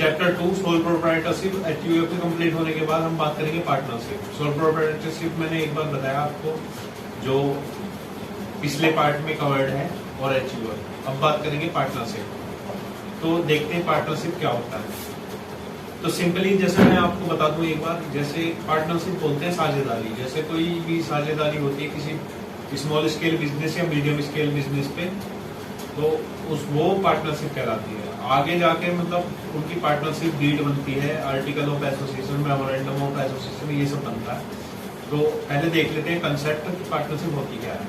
Chapter 2 sole proprietorship HUF complete होने के बाद हम बात करेंगे पार्टनरशिप। सोल प्रोप्राइटरशिप मैंने एक बार बताया आपको, जो पिछले पार्ट में कवर्ड है, और HUF। अब बात करेंगे पार्टनरशिप। तो देखते हैं पार्टनरशिप क्या होता है। तो सिंपली जैसे मैं आपको बता दूं एक बार, जैसे पार्टनरशिप बोलते हैं साझेदारी। जैसे कोई भी साझेदारी होती है किसी स्मॉल स्केल बिजनेस या मीडियम स्केल बिजनेस पे, तो वो पार्टनरशिप कहलाती है। आगे जाके मतलब उनकी पार्टनरशिप डीड बनती है, article of association, memorandum of association, ये सब बनता है। तो पहले देख लेते हैं कंसेप्ट की पार्टनरशिप होती क्या है।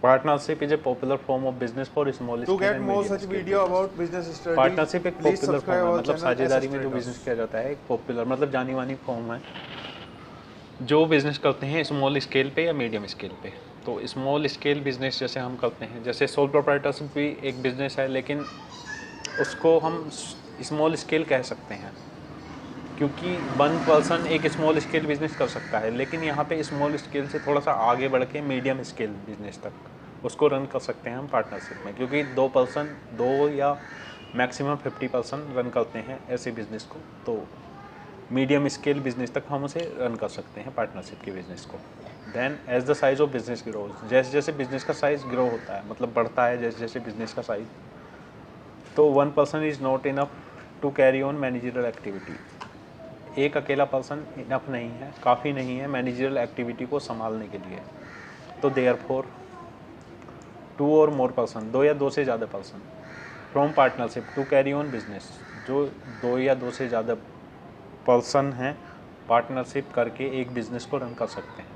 Partnership is a popular form of business for small To scale get and more medium such scale video business. about business studies, partnership एक please पॉपुलर subscribe फॉर्म है, our मतलब channel साझेदारी SS में जो Traders. Business किया जाता है एक पॉपुलर मतलब जानी मानी फॉर्म है जो बिजनेस करते हैं स्मॉल स्केल पे या मीडियम स्केल पे। तो स्मॉल स्केल बिजनेस जैसे हम करते हैं, जैसे सोल प्रोप्राइटरशिप भी एक बिजनेस है, लेकिन उसको हम स्मॉल स्केल कह सकते हैं क्योंकि वन पर्सन एक स्मॉल स्केल बिजनेस कर सकता है, लेकिन यहाँ पे स्मॉल स्केल से थोड़ा सा आगे बढ़ के मीडियम स्केल बिजनेस तक उसको रन कर सकते हैं हम पार्टनरशिप में, क्योंकि दो या मैक्सिमम 50% रन करते हैं ऐसे बिजनेस को। तो मीडियम स्केल बिजनेस तक हम उसे रन कर सकते हैं पार्टनरशिप के बिजनेस को। Then as the size of business grows, जैसे जैसे बिजनेस का साइज ग्रो होता है, मतलब बढ़ता है जैसे जैसे बिजनेस का साइज, तो one person is not enough to carry on managerial activity. एक अकेला पर्सन इनफ नहीं है, काफ़ी नहीं है मैनेजरियल एक्टिविटी को संभालने के लिए। तो देयरफॉर 2 और मोर पर्सन, 2 या 2 से ज़्यादा person from partnership to carry on business, जो 2 या 2 से ज़्यादा पर्सन हैं पार्टनरशिप करके एक बिजनेस को रन कर सकते हैं।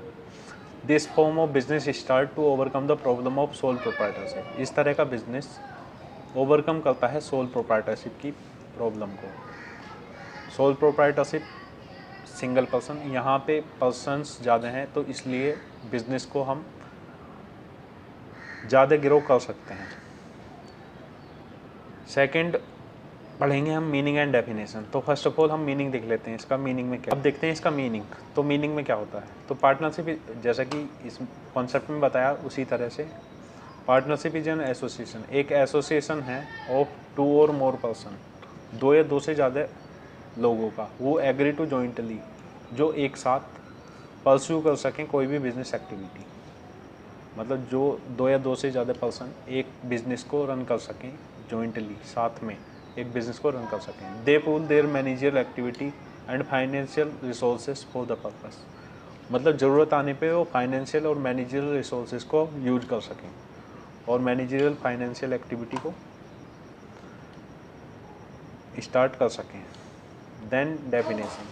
This form of business start to overcome the problem of sole proprietorship. इस तरह का बिजनेस ओवरकम करता है सोल प्रोप्राइटरशिप की प्रॉब्लम को। सोल प्रोप्राइटरशिप सिंगल पर्सन, यहाँ पे पर्सन्स ज़्यादा हैं तो इसलिए बिजनेस को हम ज़्यादा ग्रो कर सकते हैं। सेकंड पढ़ेंगे हम मीनिंग एंड डेफिनेशन। तो फर्स्ट ऑफ ऑल हम मीनिंग देख लेते हैं, इसका मीनिंग में क्या। अब देखते हैं इसका मीनिंग। तो मीनिंग में क्या होता है, तो पार्टनरशिप जैसा कि इस कॉन्सेप्ट में बताया उसी तरह से पार्टनरशिप इज एन एसोसिएशन, एक एसोसिएशन है ऑफ 2 और मोर पर्सन, 2 या 2 से ज़्यादा लोगों का, वो एग्री टू जॉइंटली, जो एक साथ परस्यू कर सकें कोई भी बिजनेस एक्टिविटी। मतलब जो 2 या 2 से ज़्यादा पर्सन एक बिजनेस को रन कर सकें जॉइंटली, साथ में एक बिजनेस को रन कर सकें। They pool their managerial activity and financial resources for the purpose, मतलब ज़रूरत आने पे वो फाइनेंशियल और मैनेजरियल रिसोर्सेज को यूज कर सकें और मैनेजरियल फाइनेंशियल एक्टिविटी को स्टार्ट कर सकें। Then definition.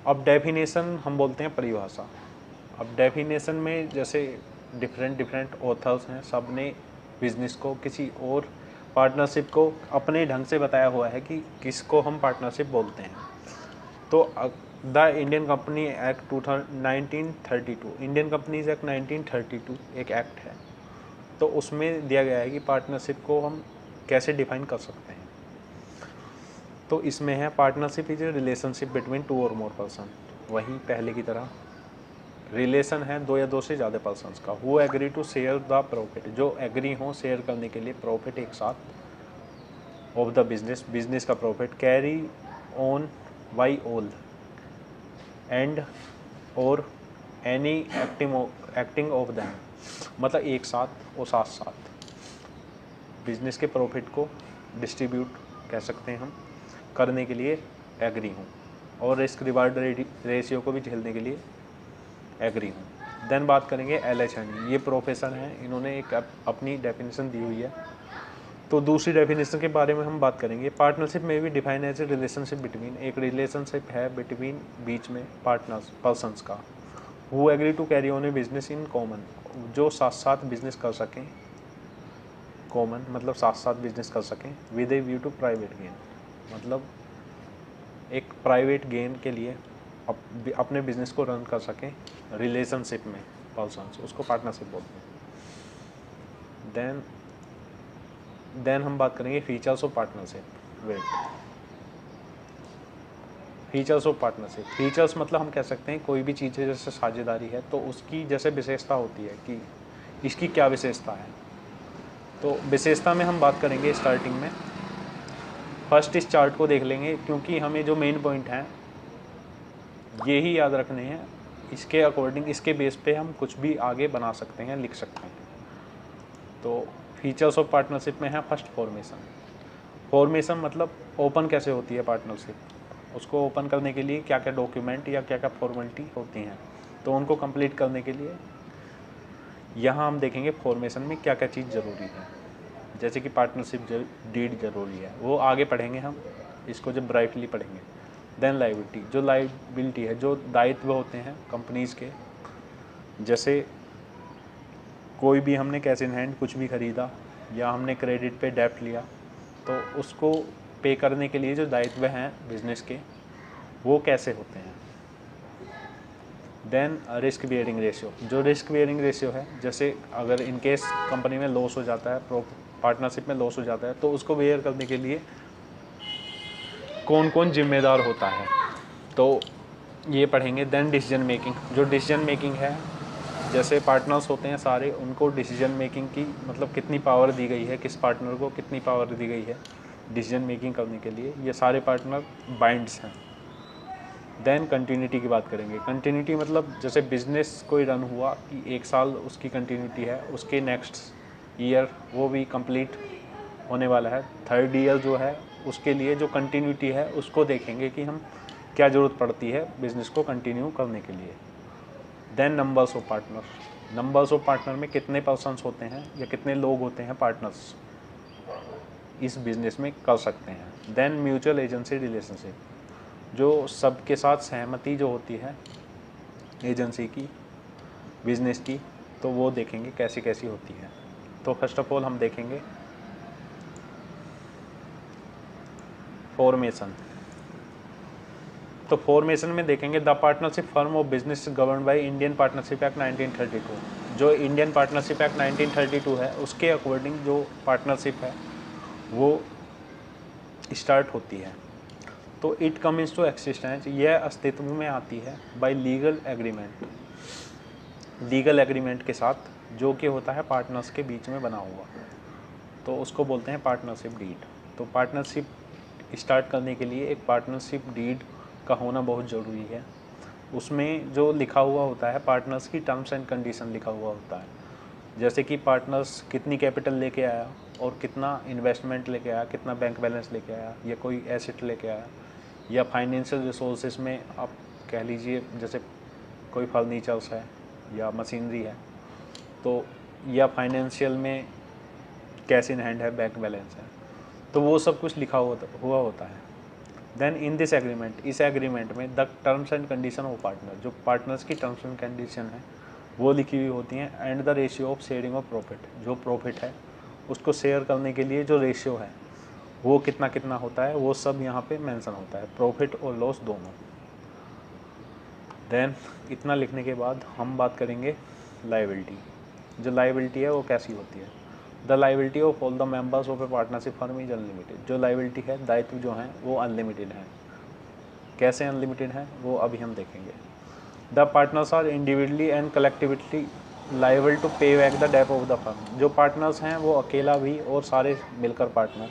अब डेफिनेशन हम बोलते हैं परिभाषा। अब डेफिनेशन में जैसे डिफरेंट ऑथर्स हैं, सब ने बिजनेस को किसी और पार्टनरशिप को अपने ढंग से बताया हुआ है कि किसको हम पार्टनरशिप बोलते हैं। तो the Indian company act 1932, Indian companies act 1932 एक एक्ट है, तो उसमें दिया गया है कि पार्टनरशिप को हम कैसे डिफाइन कर सकते हैं। तो इसमें है partnership is a relationship between 2 और मोर पर्सन, वही पहले की तरह रिलेशन है 2 या 2 से ज़्यादा पर्सन्स का। वो agree to share the profit, जो एग्री हों शेयर करने के लिए प्रॉफिट एक साथ ऑफ द बिजनेस का profit, carry on by all and और एनी एक्टिंग ऑफ दैम, मतलब एक साथ और साथ साथ बिजनेस के प्रॉफिट को डिस्ट्रीब्यूट कह सकते हैं हम करने के लिए एग्री हूँ, और रिस्क रिवार्ड रेशियो को भी झेलने के लिए एग्री हूँ। देन बात करेंगे LHNE, ये प्रोफेसर हैं, इन्होंने एक अपनी डेफिनेशन दी हुई है। तो दूसरी डेफिनेशन के बारे में हम बात करेंगे। पार्टनरशिप में भी define as a relationship between, एक रिलेशनशिप है बिटवीन बीच में पार्टनर्स पर्सनस का, who agree to carry on a business in common, जो साथ साथ बिजनेस कर सकें, कॉमन मतलब साथ साथ बिजनेस कर सकें, with a view to private gain, मतलब एक प्राइवेट गेन के लिए अपने बिजनेस को रन कर सकें रिलेशनशिप में पर्सन्स, उसको पार्टनरशिप बोलते हैं। देन हम बात करेंगे features of partnership. Features of partnership, features मतलब हम कह सकते हैं कोई भी चीज़ है जैसे साझेदारी है तो उसकी जैसे विशेषता होती है कि इसकी क्या विशेषता है, तो विशेषता में हम बात करेंगे स्टार्टिंग में। फर्स्ट इस चार्ट को देख लेंगे, क्योंकि हमें जो मेन पॉइंट हैं ये ही याद रखने हैं। इसके अकॉर्डिंग, इसके बेस पे हम कुछ भी आगे बना सकते हैं, लिख सकते हैं। तो फीचर्स ऑफ पार्टनरशिप में है फर्स्ट फॉर्मेशन। फॉर्मेशन मतलब ओपन कैसे होती है पार्टनरशिप, उसको ओपन करने के लिए क्या क्या डॉक्यूमेंट या क्या क्या फॉर्मेलिटी होती हैं, तो उनको कंप्लीट करने के लिए यहाँ हम देखेंगे फॉर्मेशन में क्या क्या चीज़ ज़रूरी है। जैसे कि पार्टनरशिप डीड ज़रूरी है, वो आगे पढ़ेंगे हम, इसको जब ब्राइटली पढ़ेंगे। देन लायबिलिटी, जो लायबिलिटी है, जो दायित्व होते हैं कंपनीज़ के, जैसे कोई भी हमने कैश इन हैंड कुछ भी ख़रीदा या हमने क्रेडिट पे डेब्ट लिया, तो उसको पे करने के लिए जो दायित्व हैं बिजनेस के, वो कैसे होते हैं। देन रिस्क बियरिंग रेशियो, जो रिस्क बियरिंग रेशियो है, जैसे अगर इन केस कंपनी में लॉस हो जाता है, पार्टनरशिप में लॉस हो जाता है, तो उसको बेयर करने के लिए कौन कौन जिम्मेदार होता है, तो ये पढ़ेंगे। देन डिसीजन मेकिंग, जो डिसीजन मेकिंग है, जैसे पार्टनर्स होते हैं सारे, उनको डिसीजन मेकिंग की मतलब कितनी पावर दी गई है, किस पार्टनर को कितनी पावर दी गई है डिसीजन मेकिंग करने के लिए, ये सारे पार्टनर बाइंड्स हैं। देन कंटिन्यूटी की बात करेंगे। कंटिन्यूटी मतलब जैसे बिजनेस कोई रन हुआ कि 1 साल उसकी कंटिन्यूटी है, उसके नेक्स्ट ईयर वो भी कंप्लीट होने वाला है। 3rd ईयर जो है उसके लिए जो कंटिन्यूटी है उसको देखेंगे कि हम क्या ज़रूरत पड़ती है बिज़नेस को कंटिन्यू करने के लिए। Then numbers of partner, numbers of partner में कितने पर्सन्स होते हैं या कितने लोग होते हैं पार्टनर्स इस बिज़नेस में कर सकते हैं। देन म्यूचुअल एजेंसी रिलेशनशिप, जो सबके साथ सहमति जो होती है एजेंसी की, बिजनेस की, तो वो देखेंगे कैसी कैसी होती है। तो फर्स्ट ऑफ ऑल हम देखेंगे फॉर्मेशन। तो फॉर्मेशन में देखेंगे the partnership firm of business govern by Indian partnership act 1932। जो इंडियन पार्टनरशिप एक्ट 1932 है उसके अकॉर्डिंग जो पार्टनरशिप है वो स्टार्ट होती है। तो इट कम्स टू एक्सिस्टेंस, यह अस्तित्व में आती है bye legal agreement, legal agreement के साथ, जो कि होता है पार्टनर्स के बीच में बना हुआ, तो उसको बोलते हैं पार्टनरशिप डीड। तो पार्टनरशिप स्टार्ट करने के लिए एक पार्टनरशिप डीड का होना बहुत ज़रूरी है। उसमें जो लिखा हुआ होता है पार्टनर्स की टर्म्स एंड कंडीशन लिखा हुआ होता है, जैसे कि पार्टनर्स कितनी कैपिटल लेके आया और कितना इन्वेस्टमेंट लेके आया, कितना बैंक बैलेंस लेके आया, या कोई एसेट लेके आया, या फाइनेंशियल रिसोर्सेज में आप कह लीजिए जैसे कोई फर्नीचर्स है या मशीनरी है, तो या फाइनेंशियल में कैश इन हैंड है, बैंक बैलेंस है, तो वो सब कुछ लिखा हुआ होता है। देन इन दिस एग्रीमेंट, इस एग्रीमेंट में the terms and condition of partner, जो पार्टनर्स की टर्म्स एंड कंडीशन है वो लिखी हुई होती हैं। And the ratio of sharing of profit, जो प्रॉफिट है उसको शेयर करने के लिए जो रेशियो है वो कितना कितना होता है, वो सब यहाँ पे मेंशन होता है, प्रॉफिट और लॉस दोनों। देन इतना लिखने के बाद हम बात करेंगे लायबिलिटी। जो लायबिलिटी है वो कैसी होती है। The liability of all the members of A partnership firm is unlimited. जो लायबिलिटी है, दायित्व जो हैं वो अनलिमिटेड हैं। कैसे अनलिमिटेड हैं वो अभी हम देखेंगे। The partners are individually and collectively liable to pay back the debt of the firm. जो पार्टनर्स हैं वो अकेला भी और सारे मिलकर पार्टनर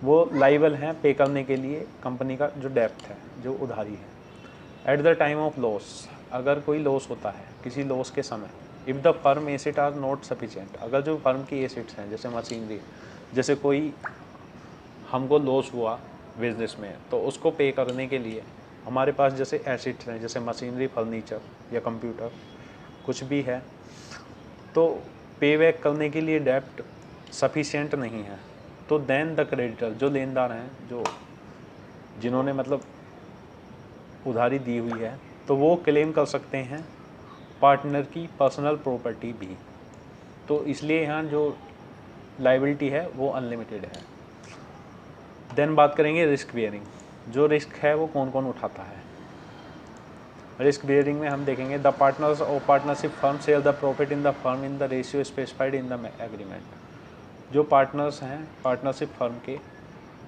वो लायबल हैं पे करने के लिए कंपनी का जो डेप्ट है, जो उधारी है। At the time of loss, अगर कोई लॉस होता है किसी लॉस के समय, if the firm asset are not sufficient, अगर जो फर्म की एसेट्स हैं जैसे मशीनरी, जैसे कोई हमको लॉस हुआ बिजनेस में, तो उसको पे करने के लिए हमारे पास जैसे एसेट्स हैं जैसे मशीनरी, फर्नीचर या कंप्यूटर कुछ भी है, तो पे बैक करने के लिए डेप्ट सफिशिएंट नहीं है, तो देन द क्रेडिटर, जो लेनदार हैं, जो जिन्होंने मतलब उधारी दी हुई है, तो वो क्लेम कर सकते हैं पार्टनर की पर्सनल प्रॉपर्टी भी। तो इसलिए यहाँ जो लायबिलिटी है वो अनलिमिटेड है। देन बात करेंगे रिस्क बियरिंग। जो रिस्क है वो कौन कौन उठाता है। रिस्क बियरिंग में हम देखेंगे द पार्टनर्स और partnership firm share the profit in the firm in the ratio specified in the agreement. जो पार्टनर्स हैं पार्टनरशिप फर्म के,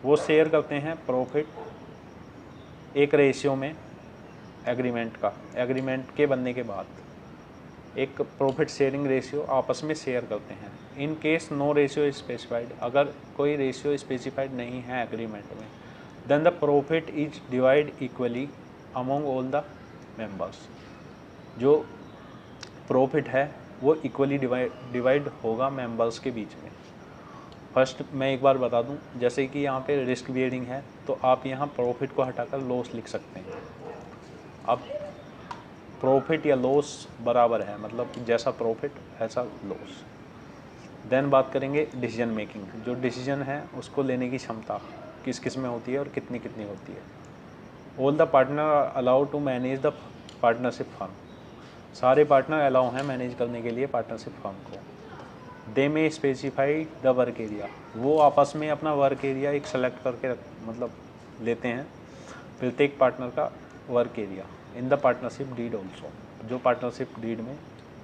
वो शेयर करते हैं प्रॉफिट एक रेशियो में, एग्रीमेंट के बनने के बाद एक प्रॉफिट शेयरिंग रेशियो आपस में शेयर करते हैं। In case no ratio specified, अगर कोई रेशियो स्पेसिफाइड नहीं है एग्रीमेंट में, then the profit is divide equally among all the members. जो प्रॉफिट है वो इक्वली डिवाइड होगा मेंबर्स के बीच में। फर्स्ट मैं एक बार बता दूं, जैसे कि यहाँ पे रिस्क बियरिंग है तो आप यहाँ प्रॉफिट को हटाकर लॉस लिख सकते हैं। अब प्रॉफिट या लॉस बराबर है, मतलब जैसा प्रॉफिट ऐसा लॉस। देन बात करेंगे डिसीजन मेकिंग, जो डिसीजन है उसको लेने की क्षमता किस किस में होती है और कितनी कितनी होती है। All the partner allow to manage the partnership firm, सारे पार्टनर अलाउ हैं मैनेज करने के लिए पार्टनरशिप फर्म को। दे में स्पेसिफाई द वर्क एरिया, वो आपस में अपना वर्क एरिया एक सेलेक्ट करके मतलब लेते हैं प्रत्येक पार्टनर का work area in the partnership deed also, जो पार्टनरशिप डीड में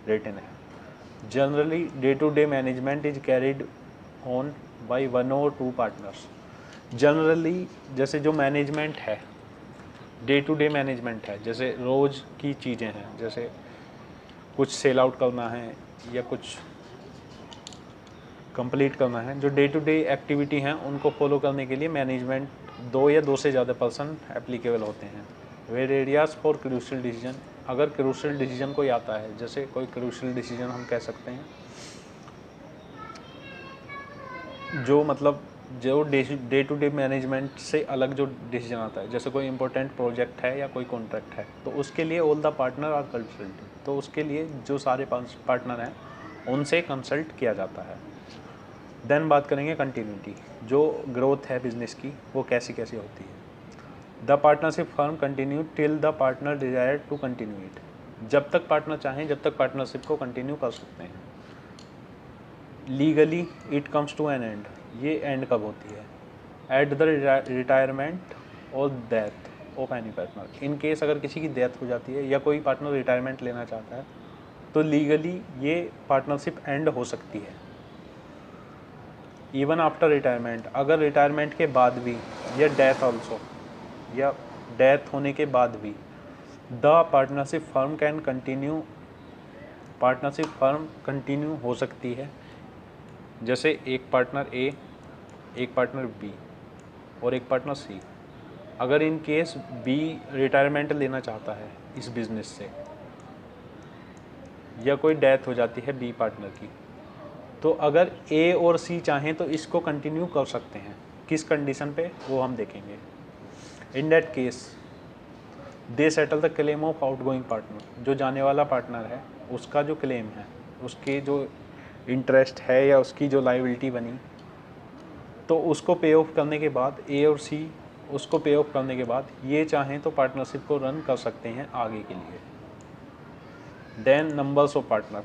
रिटन है। Generally day to day management is carried on by 1 or 2 partners. Generally जैसे जो मैनेजमेंट है, डे टू डे मैनेजमेंट है, जैसे रोज़ की चीज़ें हैं, जैसे कुछ सेल आउट करना है या कुछ कंप्लीट करना है, जो डे टू डे एक्टिविटी हैं उनको फॉलो करने के लिए मैनेजमेंट 2 या 2 से ज़्यादा पर्सन एप्लीकेबल होते हैं। Where areas for crucial decision, अगर क्रूशियल डिसीजन कोई आता है, जैसे कोई क्रूशियल डिसीजन हम कह सकते हैं जो मतलब जो डे टू डे मैनेजमेंट से अलग जो डिसीजन आता है, जैसे कोई इंपॉर्टेंट प्रोजेक्ट है या कोई कॉन्ट्रैक्ट है, तो उसके लिए all the partner are consulted, तो उसके लिए जो सारे पार्टनर हैं उनसे कंसल्ट किया जाता है। देन बात करेंगे कंटिन्यूटी, जो ग्रोथ है बिजनेस की वो कैसी कैसी होती है। The partnership firm continue till the partner desire to continue it, जब तक पार्टनर चाहें जब तक पार्टनरशिप को कंटिन्यू कर सकते हैं। Legally it comes to an end, ये एंड कब होती है? एट द रिटायरमेंट और death of any partner, in case अगर किसी की डेथ हो जाती है या कोई पार्टनर रिटायरमेंट लेना चाहता है तो लीगली ये पार्टनरशिप एंड हो सकती है। इवन आफ्टर रिटायरमेंट, अगर रिटायरमेंट के बाद भी या डेथ ऑल्सो, या डेथ होने के बाद भी the partnership firm can continue, partnership firm continue हो सकती है। जैसे एक पार्टनर ए, एक पार्टनर बी और एक पार्टनर सी, अगर इन केस बी रिटायरमेंट लेना चाहता है इस बिज़नेस से या कोई डेथ हो जाती है बी पार्टनर की, तो अगर ए और सी चाहें तो इसको कंटिन्यू कर सकते हैं। किस कंडीशन पे वो हम देखेंगे। इन that case they settle the claim of outgoing partner, जो जाने वाला पार्टनर है उसका जो क्लेम है, उसके जो इंटरेस्ट है या उसकी जो लायबिलिटी बनी, तो उसको पे ऑफ करने के बाद ए और सी उसको पे ऑफ करने के बाद ये चाहें तो पार्टनरशिप को रन कर सकते हैं आगे के लिए। Then numbers of partner,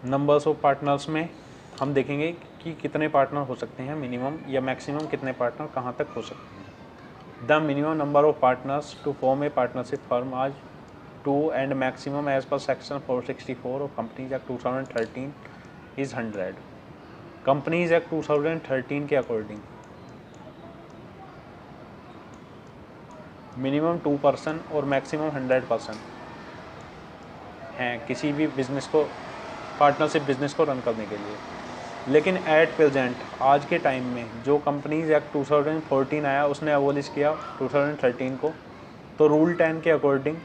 numbers of partners में हम देखेंगे कि कितने पार्टनर हो सकते हैं, मिनिमम या मैक्सिमम कितने पार्टनर कहाँ तक हो सकते हैं। The minimum number of partners to form a partnership firm आज 2 and maximum as per section 464 of Companies Act 2013 is 100। Companies Act 2013 के अकॉर्डिंग मिनिमम 2% और मैक्सिमम 100% हैं किसी भी बिजनेस को, पार्टनरशिप बिजनेस को रन करने के लिए। लेकिन एट प्रेजेंट आज के टाइम में जो कंपनीज एक्ट 2014 आया उसने अबॉलिश किया 2013 को, तो रूल 10 के अकॉर्डिंग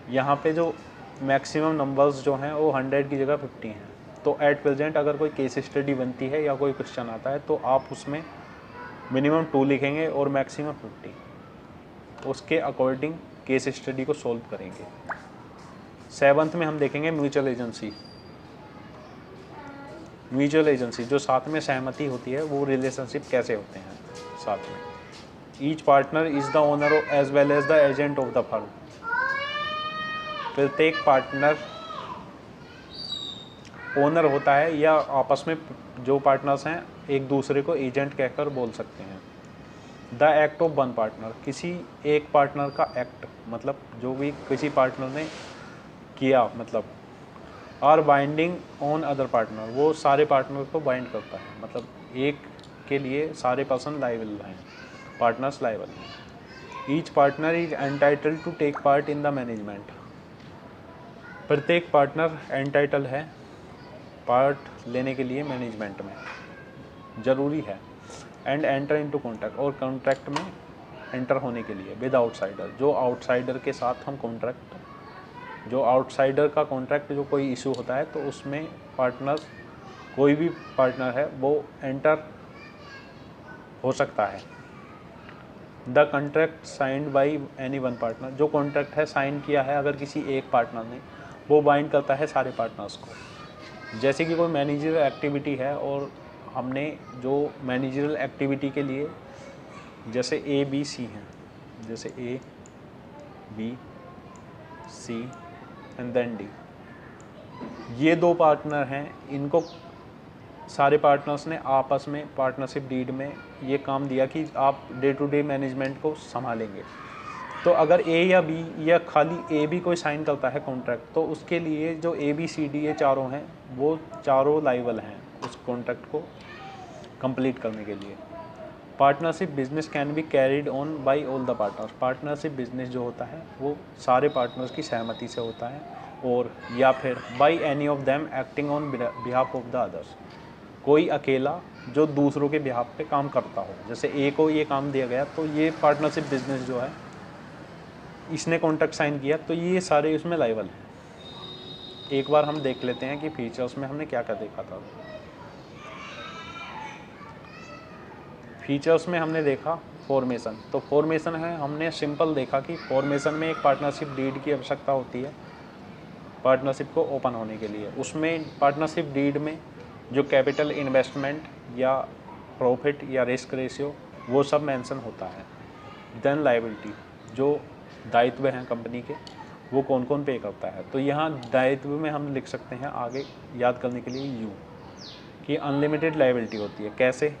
यहाँ पे जो मैक्सिमम नंबर्स जो हैं वो 100 की जगह 50 हैं। तो एट प्रेजेंट अगर कोई केस स्टडी बनती है या कोई क्वेश्चन आता है तो आप उसमें मिनिमम 2 लिखेंगे और मैक्सिमम 50, उसके अकॉर्डिंग केस स्टडी को सोल्व करेंगे। 7th में हम देखेंगे म्यूचुअल एजेंसी। म्यूचुअल एजेंसी जो साथ में सहमति होती है, वो रिलेशनशिप कैसे होते हैं साथ में। Each partner is the owner as well as the agent of the firm, प्रत्येक पार्टनर ओनर होता है या आपस में जो पार्टनर्स हैं एक दूसरे को एजेंट कहकर बोल सकते हैं। The act of one partner, किसी एक पार्टनर का एक्ट, मतलब जो भी किसी पार्टनर ने किया, मतलब are binding on other partner, वो सारे पार्टनर को बाइंड करता है, मतलब एक के लिए सारे पर्सन लायबल हैं, पार्टनर्स लायबल हैं। Each partner is entitled to take part in the management, प्रत्येक पार्टनर एंटाइटल है पार्ट लेने के लिए मैनेजमेंट में, ज़रूरी है। एंड एंटर इनटू कॉन्ट्रैक्ट, और कॉन्ट्रैक्ट में एंटर होने के लिए विद आउटसाइडर, जो आउटसाइडर के साथ हम कॉन्ट्रैक्ट, जो आउटसाइडर का कॉन्ट्रैक्ट जो कोई इशू होता है तो उसमें पार्टनर्स, कोई भी पार्टनर है वो एंटर हो सकता है। The contract signed by any one partner, जो कॉन्ट्रैक्ट है साइन किया है अगर किसी एक पार्टनर ने, वो बाइंड करता है सारे पार्टनर्स को। जैसे कि कोई मैनेजरल एक्टिविटी है और हमने जो मैनेजरल एक्टिविटी के लिए जैसे ए बी सी हैं, जैसे A B C and then D, ये 2 पार्टनर हैं, इनको सारे पार्टनर्स ने आपस में पार्टनरशिप डीड में ये काम दिया कि आप डे टू डे मैनेजमेंट को संभालेंगे। तो अगर ए या बी या खाली ए भी कोई साइन करता है कॉन्ट्रैक्ट, तो उसके लिए जो ए बी सी डी ये चारों हैं वो चारों लायबल हैं उस कॉन्ट्रैक्ट को कंप्लीट करने के लिए। Partnership business can be carried on by all the partners, partnership business जो होता है वो सारे पार्टनर्स की सहमति से होता है, और या फिर by any of them acting on behalf of the others, कोई अकेला जो दूसरों के बिहाफ पे काम करता हो। जैसे ए को ये काम दिया गया तो ये पार्टनरशिप बिजनेस जो है इसने कॉन्ट्रैक्ट साइन किया, तो ये सारे उसमें लायबल हैं। एक बार हम देख लेते हैं कि फीचर्स में हमने क्या क्या देखा था। फीचर्स में हमने देखा फॉर्मेशन, तो फॉर्मेशन है, हमने सिंपल देखा कि फॉर्मेशन में एक पार्टनरशिप डीड की आवश्यकता होती है पार्टनरशिप को ओपन होने के लिए। उसमें पार्टनरशिप डीड में जो कैपिटल इन्वेस्टमेंट या प्रॉफिट या रिस्क रेशियो वो सब मेंशन होता है। देन लायबिलिटी, जो दायित्व हैं कंपनी के वो कौन कौन पे करता है, तो यहाँ दायित्व में हम लिख सकते हैं आगे याद करने के लिए यू कि अनलिमिटेड लायबिलिटी होती है। कैसे?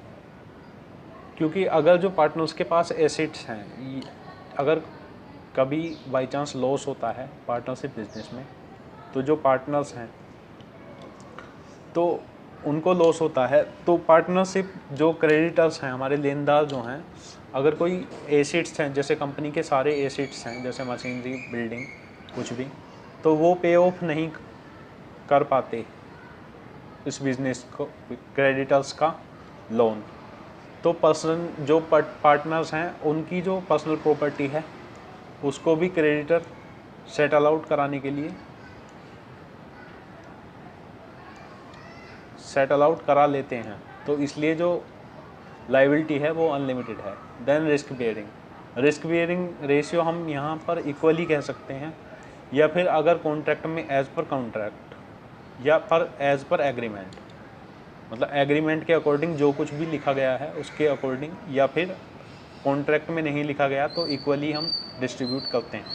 क्योंकि अगर जो पार्टनर्स के पास एसेट्स हैं, अगर कभी बाई चांस लॉस होता है पार्टनरशिप बिजनेस में, तो जो पार्टनर्स हैं तो उनको लॉस होता है, तो पार्टनरशिप जो क्रेडिटर्स हैं हमारे लेनदार जो हैं, अगर कोई एसेट्स हैं जैसे कंपनी के सारे एसेट्स हैं जैसे मशीनरी बिल्डिंग कुछ भी, तो वो पे ऑफ नहीं कर पाते इस बिज़नेस को क्रेडिटर्स का लोन, तो पर्सन जो पार्टनर्स हैं उनकी जो पर्सनल प्रॉपर्टी है उसको भी क्रेडिटर सेटल आउट कराने के लिए सेटल आउट करा लेते हैं, तो इसलिए जो लायबिलिटी है वो अनलिमिटेड है। देन रिस्क बियरिंग रेशियो हम यहाँ पर इक्वली कह सकते हैं, या फिर अगर कॉन्ट्रैक्ट में एज पर कॉन्ट्रैक्ट या पर एज पर एग्रीमेंट, मतलब एग्रीमेंट के अकॉर्डिंग जो कुछ भी लिखा गया है उसके अकॉर्डिंग, या फिर कॉन्ट्रैक्ट में नहीं लिखा गया तो इक्वली हम डिस्ट्रीब्यूट करते हैं।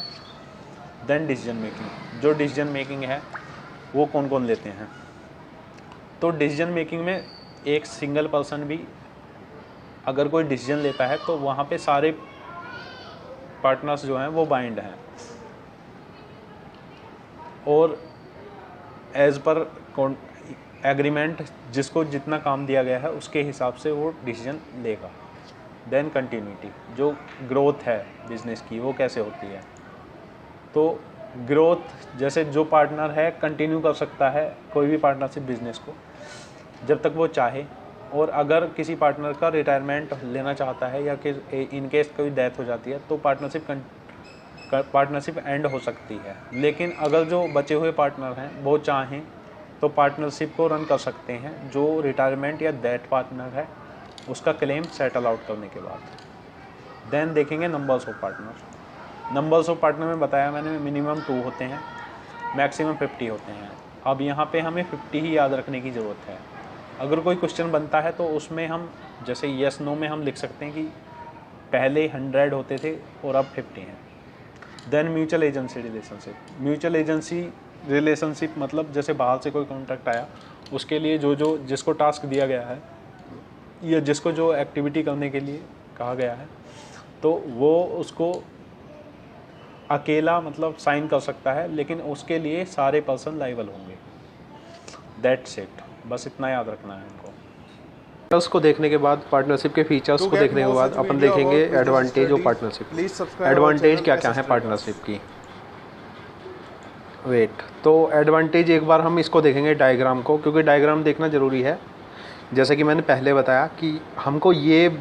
देन डिसीजन मेकिंग, जो डिसीजन मेकिंग है वो कौन कौन लेते हैं, तो डिसीजन मेकिंग में एक सिंगल पर्सन भी अगर कोई डिसीजन लेता है तो वहाँ पे सारे पार्टनर्स जो हैं वो बाइंड हैं, और एज पर एग्रीमेंट जिसको जितना काम दिया गया है उसके हिसाब से वो डिसीजन लेगा। देन कंटिन्यूटी, जो ग्रोथ है बिजनेस की वो कैसे होती है, तो ग्रोथ जैसे जो पार्टनर है कंटिन्यू कर सकता है कोई भी पार्टनरशिप बिजनेस को जब तक वो चाहे, और अगर किसी पार्टनर का रिटायरमेंट लेना चाहता है या कि इन केस कोई डेथ हो जाती है तो पार्टनरशिप एंड हो सकती है। लेकिन अगर जो बचे हुए पार्टनर हैं वो चाहें तो पार्टनरशिप को रन कर सकते हैं, जो रिटायरमेंट या डेथ पार्टनर है उसका क्लेम सेटल आउट करने के बाद। देन देखेंगे numbers of partner. Numbers of partner में बताया मैंने मिनिमम 2 होते हैं, मैक्सिमम 50 होते हैं। अब यहाँ पे हमें 50 ही याद रखने की ज़रूरत है। अगर कोई क्वेश्चन बनता है तो उसमें हम जैसे येस नो में हम लिख सकते हैं कि पहले 100 होते थे और अब 50 हैं। Then mutual agency relationship, mutual agency relationship मतलब जैसे बाहर से कोई कॉन्ट्रैक्ट आया उसके लिए जो जिसको टास्क दिया गया है या जिसको जो एक्टिविटी करने के लिए कहा गया है तो वो उसको अकेला मतलब साइन कर सकता है, लेकिन उसके लिए सारे पर्सन लायबल होंगे। दैट्स इट, बस इतना याद रखना है इनको। फीचर्स को देखने के बाद, पार्टनरशिप के फीचर्स को देखने के बाद अपन देखेंगे एडवांटेज ऑफ पार्टनरशिप। एडवांटेज क्या क्या है पार्टनरशिप की। वेट, तो एडवांटेज एक बार हम इसको देखेंगे डायग्राम को, क्योंकि डायग्राम देखना ज़रूरी है। जैसे कि मैंने पहले बताया कि हमको ये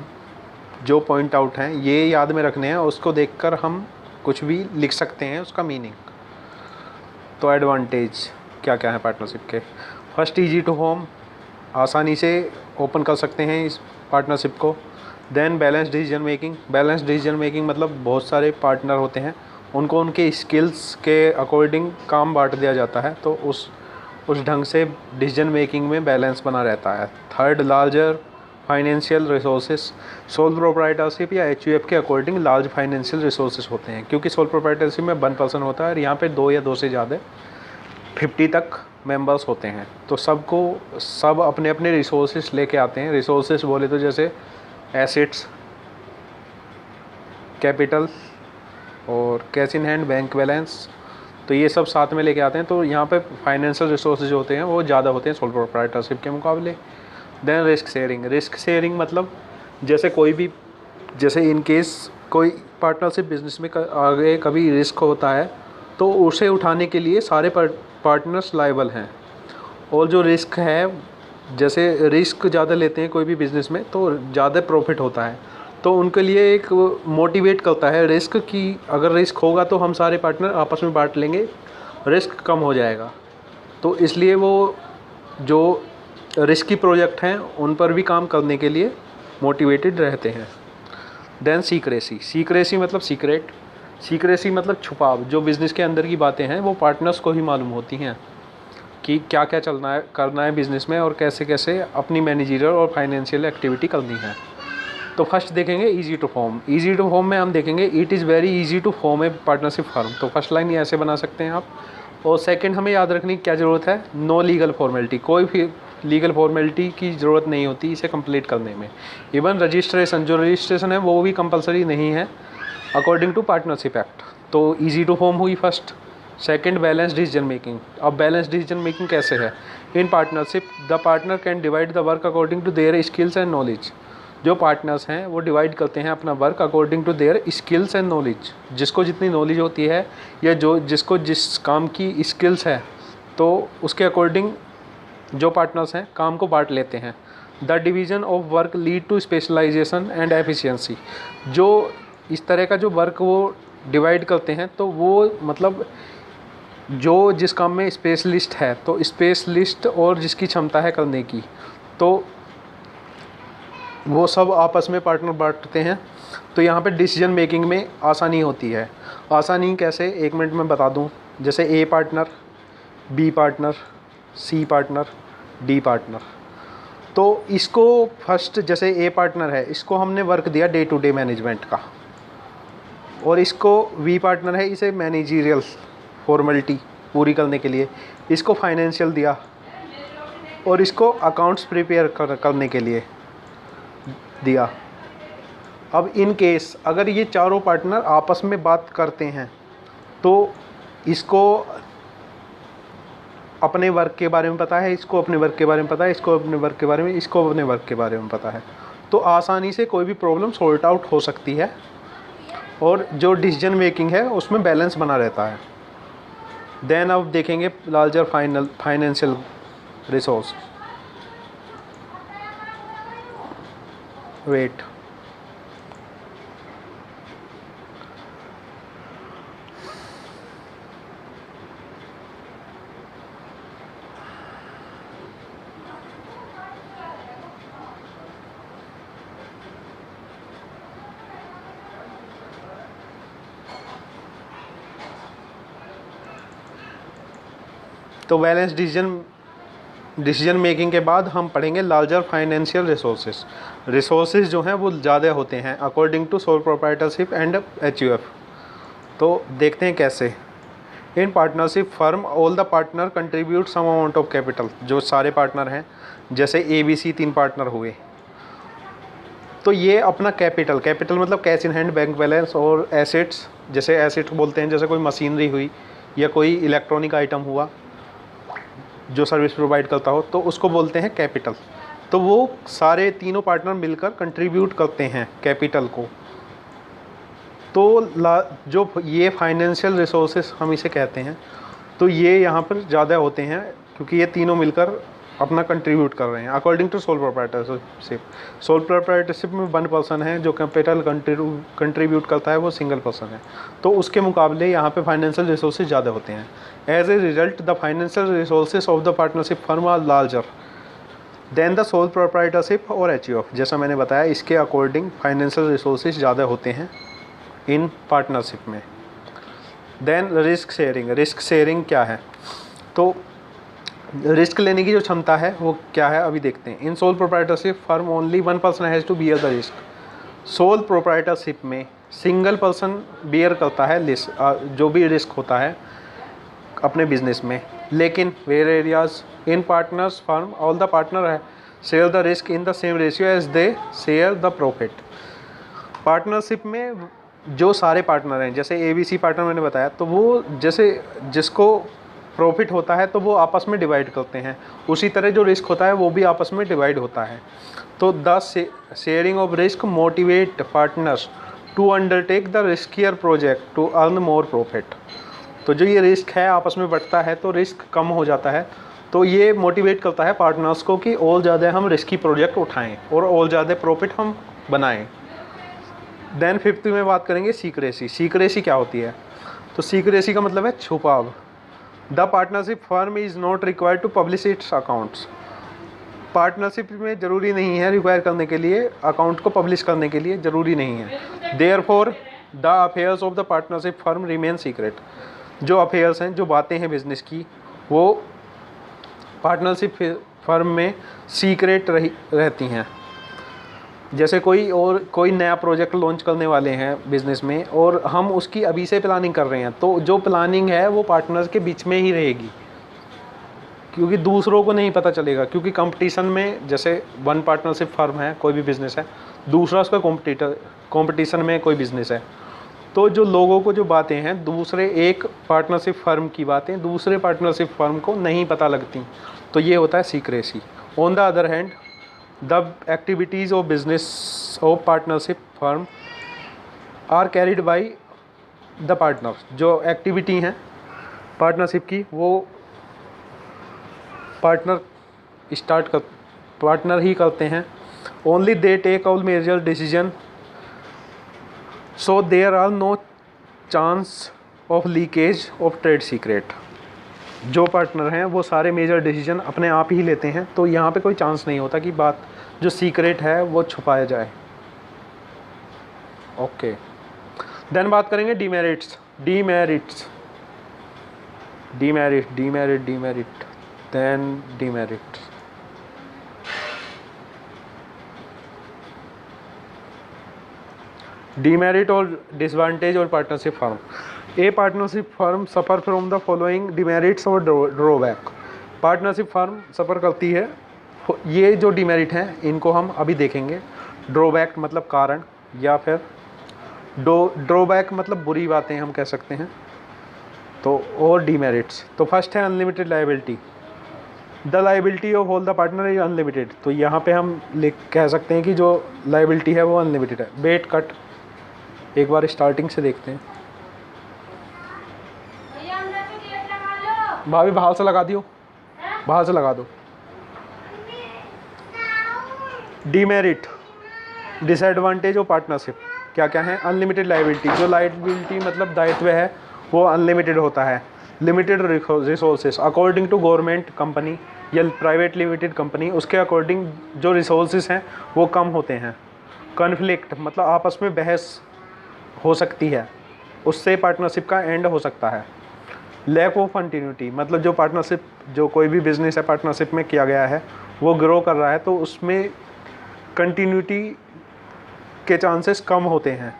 जो पॉइंट आउट हैं ये याद में रखने हैं, उसको देखकर हम कुछ भी लिख सकते हैं उसका मीनिंग। तो एडवांटेज क्या क्या है पार्टनरशिप के? फर्स्ट, इजी टू होम, आसानी से ओपन कर सकते हैं इस पार्टनरशिप को। Then balance decision making, balance decision making मतलब बहुत सारे पार्टनर होते हैं, उनको उनके स्किल्स के अकॉर्डिंग काम बांट दिया जाता है, तो उस ढंग से डिसीजन मेकिंग में बैलेंस बना रहता है। Third, larger financial resources, sole proprietorship या एचयूएफ के अकॉर्डिंग लार्ज फाइनेंशियल रिसोर्सेज होते हैं, क्योंकि सोल प्रोप्राइटरशिप में 1 पर्सन होता है और यहाँ पे 2 या 2 से ज़्यादा 50 तक मेंबर्स होते हैं। तो सब अपने अपने रिसोर्सेज लेके आते हैं। रिसोर्सेज बोले तो जैसे एसेट्स, कैपिटल और cash in hand, bank balance, तो ये सब साथ में लेके आते हैं। तो यहाँ पे फाइनेंशियल रिसोर्सेज होते हैं वो ज़्यादा होते हैं सोल प्रोप्राइटरशिप के मुकाबले। Then risk sharing, risk sharing मतलब जैसे इन केस कोई पार्टनरशिप बिजनेस में आगे कभी रिस्क होता है तो उसे उठाने के लिए सारे पार्टनर्स लायबल हैं। और जो रिस्क है, जैसे रिस्क ज़्यादा लेते हैं कोई भी बिज़नेस में तो ज़्यादा प्रॉफिट होता है, तो उनके लिए एक मोटिवेट करता है रिस्क कि अगर रिस्क होगा तो हम सारे पार्टनर आपस में बांट लेंगे, रिस्क कम हो जाएगा। तो इसलिए वो जो रिस्की प्रोजेक्ट हैं उन पर भी काम करने के लिए मोटिवेटेड रहते हैं। देन सीक्रेसी, सीक्रेसी मतलब सीक्रेट, सीक्रेसी मतलब छुपाव। जो बिज़नेस के अंदर की बातें हैं वो पार्टनर्स को ही मालूम होती हैं कि क्या क्या करना है बिज़नेस में और कैसे कैसे अपनी मैनेजरियल और फाइनेंशियल एक्टिविटी करनी है। तो फर्स्ट देखेंगे easy to form. Easy to form में हम देखेंगे it is very easy to form a partnership firm. तो फर्स्ट लाइन ये ऐसे बना सकते हैं आप। और सेकंड, हमें याद रखने की क्या ज़रूरत है? नो लीगल फॉर्मेलिटी, कोई भी लीगल फॉर्मेलिटी की ज़रूरत नहीं होती इसे कंप्लीट करने में। इवन रजिस्ट्रेशन, जो रजिस्ट्रेशन है वो भी कंपलसरी नहीं है अकॉर्डिंग टू पार्टनरशिप एक्ट। तो इजी टू फॉर्म हुई first. Second, balance decision making. अब बैलेंस डिसीजन मेकिंग कैसे है? In partnership the partner can divide the work according to their skills and knowledge. जो पार्टनर्स हैं वो डिवाइड करते हैं अपना work according to their skills and knowledge. जिसको जितनी नॉलेज होती है या जिसको जिस काम की स्किल्स है तो उसके अकॉर्डिंग जो पार्टनर्स हैं काम को बांट लेते हैं। The division of work lead to specialisation and efficiency. जो इस तरह का जो वर्क वो डिवाइड करते हैं तो वो मतलब जो जिस काम में स्पेशलिस्ट है तो स्पेशलिस्ट और जिसकी क्षमता है करने की, तो वो सब आपस में पार्टनर बांटते हैं। तो यहाँ पे डिसीजन मेकिंग में आसानी होती है। आसानी कैसे, 1 मिनट में बता दूँ। जैसे A partner, B partner, C partner, D partner. तो इसको फर्स्ट, जैसे ए पार्टनर है, इसको हमने वर्क दिया डे टू डे मैनेजमेंट का, और इसको बी पार्टनर है, इसे मैनेजरियल फॉर्मेलिटी पूरी करने के लिए, इसको फाइनेंशियल दिया, और इसको अकाउंट्स प्रिपेयर करने के लिए दिया। अब इन केस अगर ये चारों पार्टनर आपस में बात करते हैं तो इसको अपने वर्क के बारे में पता है, इसको अपने वर्क के बारे में पता है, इसको अपने वर्क के बारे में, इसको अपने वर्क के बारे में पता है, तो आसानी से कोई भी प्रॉब्लम सॉर्ट आउट हो सकती है और जो डिसीजन मेकिंग है उसमें बैलेंस बना रहता है। देन अब देखेंगे लार्जर फाइनेंशियल रिसोर्स। वेट, तो बैलेंस डिसीजन मेकिंग के बाद हम पढ़ेंगे लार्जर फाइनेंशियल रिसोर्सेज। रिसोर्सेज जो हैं वो ज़्यादा होते हैं according to sole proprietorship and HUF. तो देखते हैं कैसे। In partnership firm all the partner contribute some amount of capital. जो सारे पार्टनर हैं, जैसे ABC 3 पार्टनर हुए, तो ये अपना कैपिटल मतलब cash in hand, bank balance और एसेट्स। जैसे एसेट बोलते हैं जैसे कोई मशीनरी हुई या कोई इलेक्ट्रॉनिक आइटम हुआ जो सर्विस प्रोवाइड करता हो, तो उसको बोलते हैं कैपिटल। तो वो सारे तीनों पार्टनर मिलकर कंट्रीब्यूट करते हैं कैपिटल को। तो जो ये फाइनेंशियल रिसोर्सेस हम इसे कहते हैं। तो ये यहाँ पर ज़्यादा होते हैं क्योंकि ये तीनों मिलकर अपना कंट्रीब्यूट कर रहे हैं according to sole proprietorship. Sole proprietorship में 1 पर्सन है, जो कैपिटल कंट्रीब्यूट करता है वो सिंगल पर्सन है, तो उसके मुकाबले यहाँ पे फाइनेंशियल रिसोर्सेज ज़्यादा होते हैं। As a result the financial resources of the partnership firm are larger than the sole proprietorship और HUF। जैसा मैंने बताया, इसके अकॉर्डिंग फाइनेंशियल रिसोर्सेज ज़्यादा होते हैं इन पार्टनरशिप में। Then risk sharing. Risk sharing क्या है? तो रिस्क लेने की जो क्षमता है वो क्या है अभी देखते हैं। In sole proprietorship firm only 1 person has to bear the risk. Sole proprietorship में सिंगल पर्सन बियर करता है जो भी रिस्क होता है अपने बिजनेस में, लेकिन whereas in partners firm all the partner है share the risk in the same ratio as they share the profit. Partnership में जो सारे पार्टनर हैं, जैसे ABC पार्टनर मैंने बताया, तो वो जैसे जिसको प्रॉफिट होता है तो वो आपस में डिवाइड करते हैं, उसी तरह जो रिस्क होता है वो भी आपस में डिवाइड होता है। तो the sharing of risk motivate partners to undertake the riskier project to earn more profit. तो जो ये रिस्क है आपस में बढ़ता है तो रिस्क कम हो जाता है, तो ये मोटिवेट करता है पार्टनर्स को कि और ज़्यादा हम रिस्की प्रोजेक्ट उठाएं और और ज़्यादा प्रॉफिट हम बनाएं। देन 5th में बात करेंगे सीक्रेसी। सीक्रेसी क्या होती है? तो सीक्रेसी का मतलब है छुपाव। The partnership firm is not required to publish its accounts. Partnership में ज़रूरी नहीं है रिक्वायर करने के लिए, अकाउंट को पब्लिश करने के लिए ज़रूरी नहीं है। Therefore the affairs of the partnership firm remain secret. जो अफेयर्स हैं, जो बातें हैं बिजनेस की, वो पार्टनरशिप फर्म में सीक्रेट रहती हैं। जैसे कोई नया प्रोजेक्ट लॉन्च करने वाले हैं बिज़नेस में और हम उसकी अभी से प्लानिंग कर रहे हैं, तो जो प्लानिंग है वो पार्टनर्स के बीच में ही रहेगी, क्योंकि दूसरों को नहीं पता चलेगा। क्योंकि कंपटीशन में, जैसे 1 पार्टनरशिप फर्म है, कोई भी बिज़नेस है, दूसरा उसका कंपटीशन में कोई बिज़नेस है, तो जो लोगों को जो बातें हैं एक पार्टनरशिप फर्म की बातें दूसरे पार्टनरशिप फर्म को नहीं पता लगती, तो ये होता है secrecy. On the other hand the activities of business of partnership firm are carried by the partner. जो एक्टिविटी हैं पार्टनरशिप की वो पार्टनर ही करते हैं। Only they take all major decision so there are no chance of leakage of trade secret. जो partner हैं वो सारे मेजर डिसीजन अपने आप ही लेते हैं, तो यहाँ पे कोई चांस नहीं होता कि बात जो सीक्रेट है वो छुपाया जाए। ओके, देन बात करेंगे डीमेरिट्स। Then demerit. डीमेरिट और डिसएडवांटेज और partnership firm. A partnership firm suffer from the following demerits और ड्रॉबैक। पार्टनरशिप फर्म सफ़र करती है, ये जो डिमेरिट हैं इनको हम अभी देखेंगे। ड्रॉबैक मतलब कारण, या फिर ड्रॉबैक मतलब बुरी बातें हम कह सकते हैं। तो और डिमेरिट्स, तो फर्स्ट है unlimited liability. The liability of all the partner is unlimited. तो यहाँ पे हम कह सकते हैं कि जो लायबिलिटी है वो अनलिमिटेड है। बेट कट, एक बार स्टार्टिंग से देखते हैं। भाभी बाहर से लगा दियो, बाहर से लगा दो। डीमेरिट, डिसएडवांटेज ऑफ पार्टनरशिप क्या क्या है? Unlimited liability. जो लायबिलिटी मतलब दायित्व है वो अनलिमिटेड होता है। Limited resources according to government company या प्राइवेट लिमिटेड कंपनी, उसके अकॉर्डिंग जो रिसोर्सेज हैं वो कम होते हैं। कॉन्फ्लिक्ट मतलब आपस में बहस हो सकती है, उससे पार्टनरशिप का एंड हो सकता है। लैक ऑफ कंटिन्यूटी मतलब जो पार्टनरशिप, जो कोई भी बिजनेस है पार्टनरशिप में किया गया है वो ग्रो कर रहा है, तो उसमें कंटिन्यूटी के चांसेस कम होते हैं।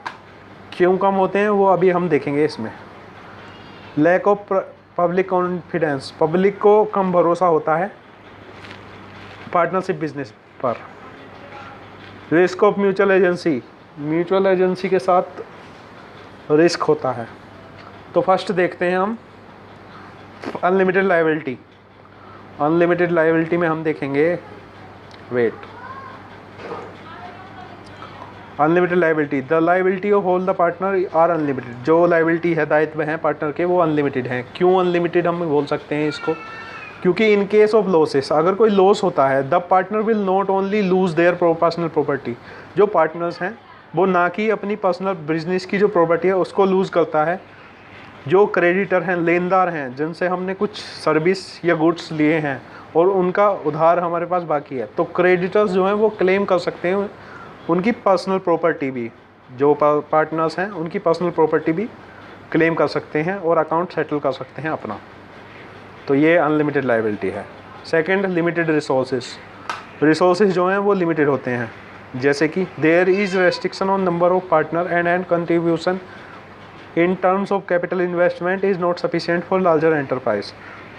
क्यों कम होते हैं वो अभी हम देखेंगे इसमें। Lack of public confidence, public को कम भरोसा होता है पार्टनरशिप बिजनेस पर। Risk of mutual agency, mutual agency के साथ रिस्क होता है। तो फर्स्ट देखते हैं हम अनलिमिटेड लायबिलिटी। अनलिमिटेड लायबिलिटी में हम देखेंगे वेट। Unlimited liability, the liability of all the partner are unlimited, जो लाइबिलिटी है, दायित्व हैं पार्टनर के, वो अनलिमिटेड हैं। क्यों अनलिमिटेड हम बोल सकते हैं इसको? क्योंकि इन केस ऑफ लॉसेस, अगर कोई लॉस होता है, the partner will not only lose their personal property, जो पार्टनर्स हैं वो ना कि अपनी पर्सनल बिजनेस की जो प्रॉपर्टी है उसको लूज़ करता है। जो क्रेडिटर हैं, लेनदार हैं, जिनसे हमने कुछ सर्विस या गुड्स लिए हैं और उनका उधार हमारे पास बाकी है, तो क्रेडिटर्स जो हैं वो क्लेम कर सकते हैं उनकी पर्सनल प्रॉपर्टी भी, जो पार्टनर्स हैं उनकी पर्सनल प्रॉपर्टी भी क्लेम कर सकते हैं और अकाउंट सेटल कर सकते हैं अपना। तो ये अनलिमिटेड लाइबिलिटी है। सेकंड, लिमिटेड रिसोर्सेज, रिसोर्सेज जो हैं वो लिमिटेड होते हैं, जैसे कि there is restriction on number of partner and contribution in terms of capital investment is not sufficient for larger enterprise.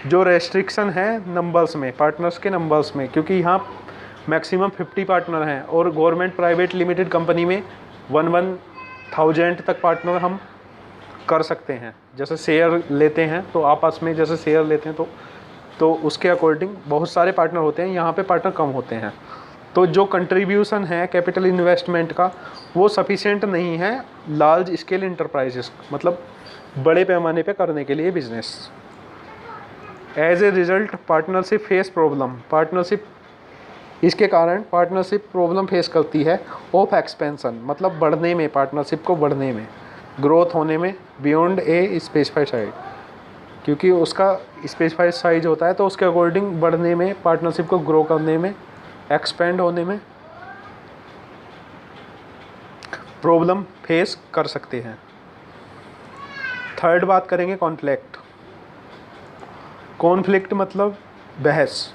जो रेस्ट्रिक्शन है नंबर्स में, पार्टनर्स के नंबर्स में, क्योंकि यहाँ मैक्सिमम 50 पार्टनर हैं और गवर्नमेंट प्राइवेट लिमिटेड कंपनी में 1,000 तक पार्टनर हम कर सकते हैं। जैसे शेयर लेते हैं तो आपस में जैसे शेयर लेते हैं तो उसके अकॉर्डिंग बहुत सारे पार्टनर होते हैं, यहाँ पे पार्टनर कम होते हैं। तो जो कंट्रीब्यूशन है कैपिटल इन्वेस्टमेंट का वो सफिशिएंट नहीं है लार्ज स्केल इंटरप्राइजेस, मतलब बड़े पैमाने पे करने के लिए business. As a result partnership face problem, partnership इसके कारण पार्टनरशिप प्रॉब्लम फेस करती है ऑफ एक्सपेंशन, मतलब बढ़ने में, पार्टनरशिप को बढ़ने में, ग्रोथ होने में, बियॉन्ड ए स्पेसिफाइड साइज, क्योंकि उसका स्पेसिफाइड साइज होता है तो उसके अकॉर्डिंग बढ़ने में, पार्टनरशिप को ग्रो करने में, एक्सपेंड होने में प्रॉब्लम फेस कर सकते हैं। थर्ड बात करेंगे कॉन्फ्लिक्ट। कॉन्फ्लिक्ट मतलब बहस।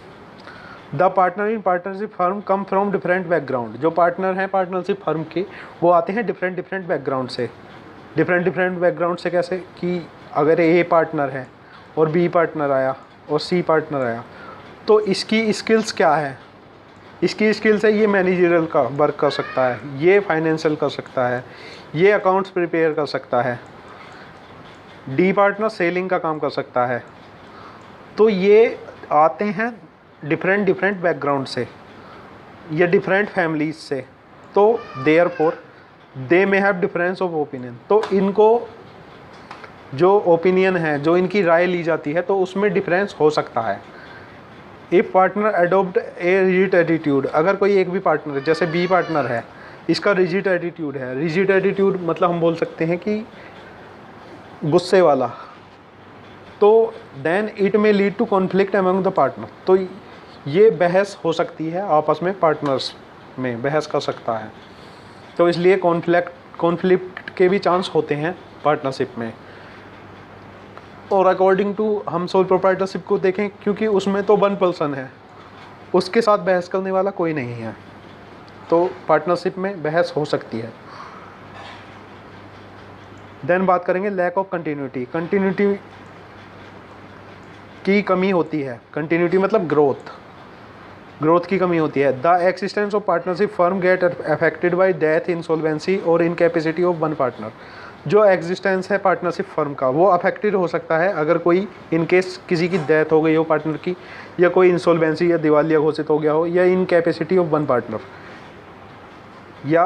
The partner in partnership firm come from different background, जो पार्टनर हैं पार्टनरशिप फर्म के वो आते हैं डिफरेंट बैकग्राउंड से। डिफरेंट बैकग्राउंड से कैसे कि अगर ए पार्टनर है और बी पार्टनर आया और सी पार्टनर आया तो इसकी स्किल्स क्या है, इसकी स्किल्स है ये मैनेजरियल का वर्क कर सकता है, ये फाइनेंशियल कर सकता है, ये अकाउंट्स प्रिपेयर कर सकता है, डी पार्टनर सेलिंग का काम कर सकता है। तो ये आते हैं डिफरेंट बैकग्राउंड से या डिफरेंट फैमिलीज से, तो therefore they may have difference of opinion, तो इनको जो ओपिनियन है, जो इनकी राय ली जाती है तो उसमें डिफरेंस हो सकता है। If partner adopt a rigid attitude, अगर कोई एक भी पार्टनर जैसे बी पार्टनर है इसका रिजिड एटीट्यूड है, रिजिड एटीट्यूड मतलब हम बोल सकते हैं कि गुस्से वाला, तो देन इट में lead to conflict among the partner, तो ये बहस हो सकती है आपस में, पार्टनर्स में बहस कर सकता है। तो इसलिए कॉन्फ्लिक्ट के भी चांस होते हैं पार्टनरशिप में। और अकॉर्डिंग टू हम सोल प्रोप्राइटरशिप को देखें, क्योंकि उसमें तो 1 पर्सन है, उसके साथ बहस करने वाला कोई नहीं है, तो पार्टनरशिप में बहस हो सकती है। देन बात करेंगे लैक ऑफ कंटिन्यूटी। कंटिन्यूटी की कमी होती है, कंटिन्यूटी मतलब ग्रोथ की कमी होती है। The existence of partnership firm get affected by death, insolvency और इनकैपेसिटी ऑफ वन पार्टनर। जो एग्जिस्टेंस है पार्टनरशिप फर्म का वो अफेक्टेड हो सकता है अगर कोई इनकेस किसी की डेथ हो गई हो पार्टनर की, या कोई इंसॉल्वेंसी या दिवालिया घोषित हो गया हो, या इनकैपेसिटी ऑफ वन पार्टनर, या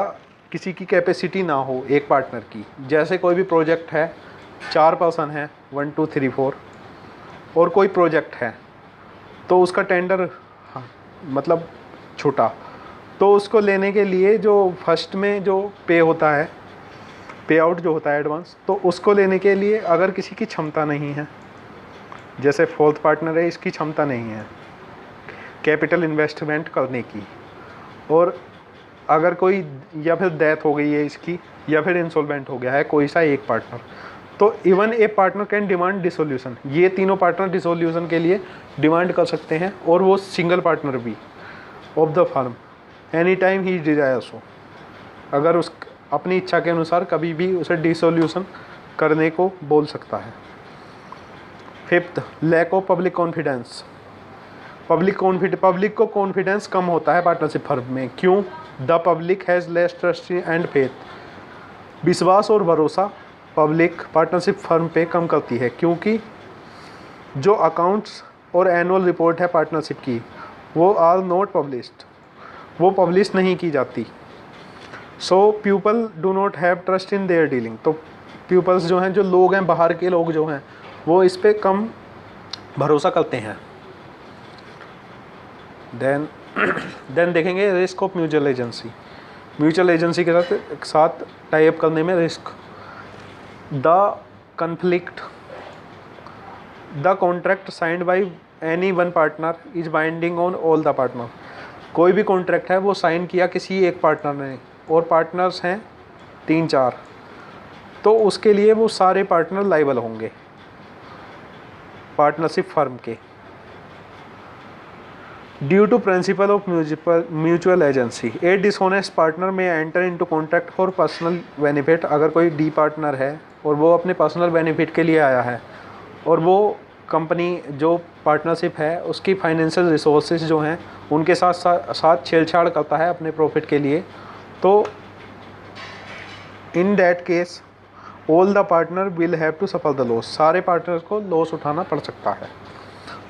किसी की कैपेसिटी ना हो एक पार्टनर की। जैसे कोई भी प्रोजेक्ट है, 4 पर्सन है, 1 2 3 4, और कोई प्रोजेक्ट है तो उसका टेंडर मतलब छोटा, तो उसको लेने के लिए जो फर्स्ट में जो पे होता है, पे आउट जो होता है एडवांस, तो उसको लेने के लिए अगर किसी की क्षमता नहीं है, जैसे फोर्थ पार्टनर है, इसकी क्षमता नहीं है कैपिटल इन्वेस्टमेंट करने की, और अगर कोई या फिर डेथ हो गई है इसकी, या फिर इंसॉल्वेंट हो गया है कोई सा एक पार्टनर, तो even a partner can demand dissolution. ये तीनों पार्टनर डिसोल्यूशन के लिए डिमांड कर सकते हैं, और वो सिंगल पार्टनर भी of the firm any time he desires हो, अगर उस अपनी इच्छा के अनुसार कभी भी उसे डिसोल्यूशन करने को बोल सकता है। Fifth, lack of public confidence. Public को कॉन्फिडेंस कम होता है पार्टनरशिप फर्म में। क्यों? The public has less trust and faith. विश्वास और भरोसा पब्लिक पार्टनरशिप फर्म पे कम करती है, क्योंकि जो अकाउंट्स और एनुअल रिपोर्ट है पार्टनरशिप की वो आर नॉट पब्लिश्ड, वो पब्लिश नहीं की जाती। So people do not have trust in their dealing. तो पीपल्स जो हैं, जो लोग हैं, बाहर के लोग जो हैं, वो इस पे कम भरोसा करते हैं। देन देखेंगे risk of mutual agency. Mutual agency के साथ टाई अप करने में risk. The conflict, the contract signed by any one partner is binding on all the partner. कोई भी कॉन्ट्रैक्ट है वो साइन किया किसी एक पार्टनर ने, और पार्टनर्स हैं 3-4, तो उसके लिए वो सारे पार्टनर लायबल होंगे पार्टनरशिप फर्म के। Due to principle of mutual agency, a dishonest partner may enter into contract for personal benefit. अगर कोई डी पार्टनर है और वो अपने पर्सनल बेनिफिट के लिए आया है, और वो कंपनी जो पार्टनरशिप है उसकी फाइनेंशियल रिसोर्सेज जो हैं उनके साथ छेड़छाड़ करता है अपने प्रॉफिट के लिए, तो in that case all the partner will have to suffer the loss. सारे पार्टनर्स को लॉस उठाना पड़ सकता है।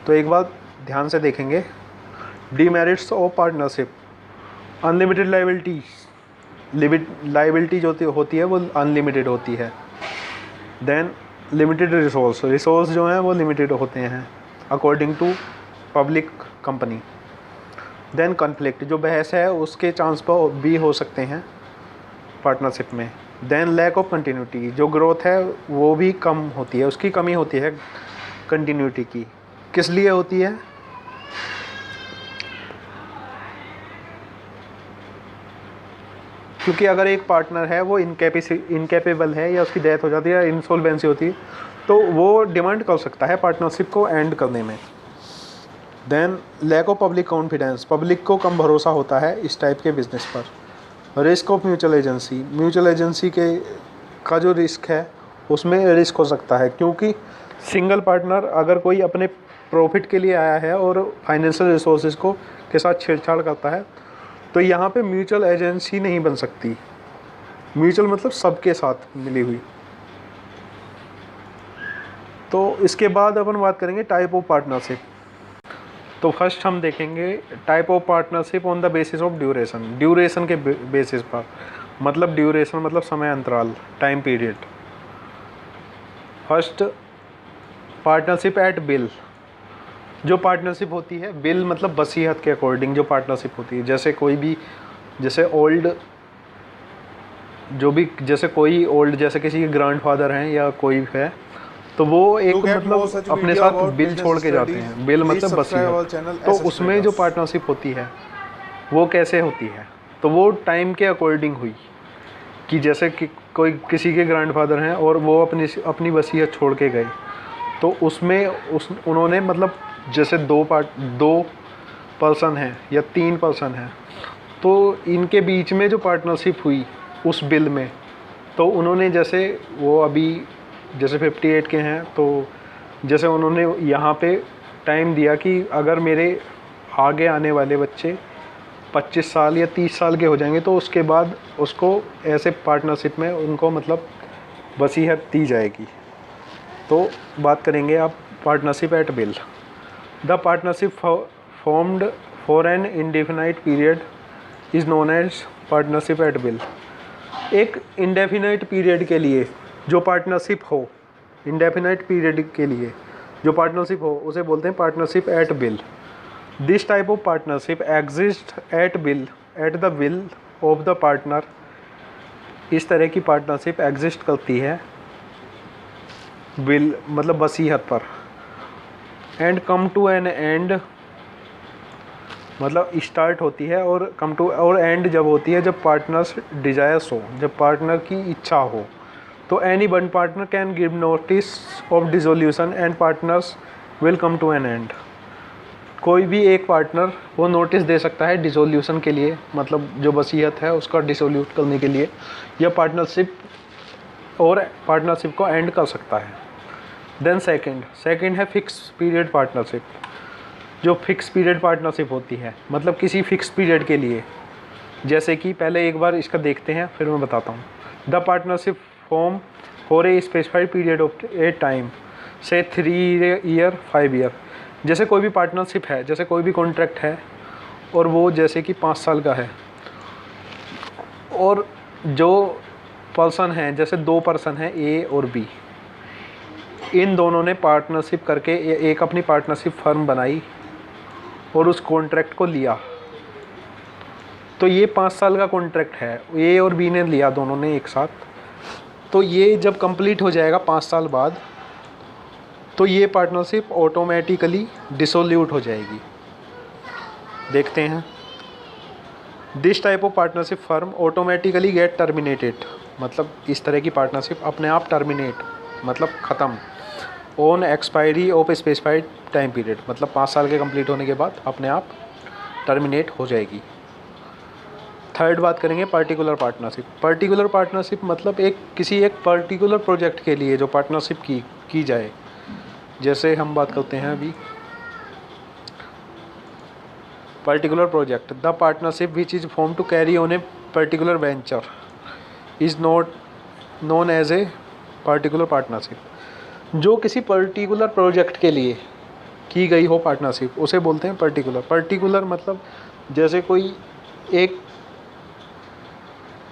तो एक बात ध्यान से देखेंगे, demerits of partnership. Unlimited liability जो होती है वो अनलिमिटेड होती है। देन लिमिटेड रिसोर्स जो हैं वो लिमिटेड होते हैं according to public company. Then conflict, जो बहस है उसके चांस भी हो सकते हैं पार्टनरशिप में। देन लैक ऑफ कंटिन्यूटी, जो ग्रोथ है वो भी कम होती है, उसकी कमी होती है कंटिन्यूटी की। किस लिए होती है? क्योंकि अगर एक पार्टनर है वो इनकेपेबल है या उसकी डेथ हो जाती है या इंसॉल्वेंसी होती है, तो वो डिमांड कर सकता है पार्टनरशिप को एंड करने में। Then lack of public confidence, public को कम भरोसा होता है इस टाइप के बिजनेस पर। Risk of mutual agency, mutual agency का जो रिस्क है उसमें रिस्क हो सकता है, क्योंकि सिंगल पार्टनर अगर कोई अपने प्रॉफिट के लिए आया है और फाइनेंशियल रिसोर्सेज के साथ छेड़छाड़ करता है, तो यहाँ पे म्यूचुअल एजेंसी नहीं बन सकती। म्यूचुअल मतलब सबके साथ मिली हुई। तो इसके बाद अपन बात करेंगे टाइप ऑफ पार्टनरशिप। तो फर्स्ट हम देखेंगे type of partnership on the basis of duration. Duration के बेसिस पर, मतलब ड्यूरेशन मतलब समय अंतराल, time period. First partnership at bill, जो पार्टनरशिप होती है बिल मतलब वसीयत के अकॉर्डिंग जो पार्टनरशिप होती है। जैसे कोई भी, जैसे ओल्ड, जो भी, जैसे कोई ओल्ड, जैसे किसी के ग्रैंडफादर हैं या कोई है, तो वो एक मतलब अपने साथ बिल छोड़ के जाते हैं। बिल मतलब वसीयत। तो उसमें जो पार्टनरशिप होती है वो कैसे होती है? तो वो टाइम के अकॉर्डिंग हुई कि जैसे कि कोई किसी के ग्रैंडफादर हैं और वो अपनी वसीयत छोड़ के गए, तो उसमें उन्होंने मतलब जैसे दो पर्सन हैं या 3 पर्सन हैं, तो इनके बीच में जो पार्टनरशिप हुई उस बिल में, तो उन्होंने जैसे वो अभी जैसे 58 के हैं, तो जैसे उन्होंने यहाँ पे टाइम दिया कि अगर मेरे आगे आने वाले बच्चे 25 साल या 30 साल के हो जाएंगे तो उसके बाद उसको ऐसे पार्टनरशिप में उनको मतलब वसीयत दी जाएगी। तो बात करेंगे आप partnership at will. The partnership formed for an indefinite period is known as partnership at will. एक इंडेफिनाइट पीरियड के लिए जो पार्टनरशिप हो, इंडेफिनाइट पीरियड के लिए जो पार्टनरशिप हो उसे बोलते हैं partnership at bill. This type of partnership exist at bill at the will of the partner. इस तरह की पार्टनरशिप एग्जिस्ट करती है विल मतलब वसीयत पर। And come to an end मतलब स्टार्ट होती है और कम टू और एंड जब होती है जब पार्टनर्स डिजायर्स हो, जब पार्टनर की इच्छा हो। तो any one partner can give notice of dissolution and partners will come to an end. कोई भी एक पार्टनर वो नोटिस दे सकता है डिसोल्यूशन के लिए, मतलब जो वसीयत है उसका डिसोल्यूट करने के लिए, या पार्टनरशिप को एंड कर सकता है। देन सेकंड है फिक्स पीरियड पार्टनरशिप। जो फिक्स पीरियड पार्टनरशिप होती है मतलब किसी फिक्स पीरियड के लिए, जैसे कि पहले एक बार इसका देखते हैं फिर मैं बताता हूँ। The partnership form for a specified period of A time से 3 ईयर 5 ईयर। जैसे कोई भी पार्टनरशिप है, जैसे कोई भी कॉन्ट्रैक्ट है और वो जैसे कि 5 साल का है और जो पर्सन हैं, जैसे 2 पर्सन हैं ए और बी, इन दोनों ने पार्टनरशिप करके एक अपनी पार्टनरशिप फर्म बनाई और उस कॉन्ट्रैक्ट को लिया। तो ये 5 साल का कॉन्ट्रैक्ट है, ए और बी ने लिया दोनों ने एक साथ। तो ये जब कंप्लीट हो जाएगा 5 साल बाद, तो ये पार्टनरशिप ऑटोमेटिकली डिसोल्यूट हो जाएगी। देखते हैं, this type of partnership firm automatically gate terminated, मतलब इस तरह की पार्टनरशिप अपने आप टर्मिनेट मतलब ख़त्म, on expiry of specified time period, मतलब 5 साल के कंप्लीट होने के बाद अपने आप टर्मिनेट हो जाएगी। थर्ड बात करेंगे पार्टिकुलर पार्टनरशिप। पार्टिकुलर पार्टनरशिप मतलब किसी एक पर्टिकुलर प्रोजेक्ट के लिए जो पार्टनरशिप की जाए। जैसे हम बात करते हैं अभी particular project, the partnership which is form to carry on a particular venture is not known as a particular partnership. जो किसी पर्टिकुलर प्रोजेक्ट के लिए की गई हो पार्टनरशिप, उसे बोलते हैं पर्टिकुलर। पर्टिकुलर मतलब जैसे कोई एक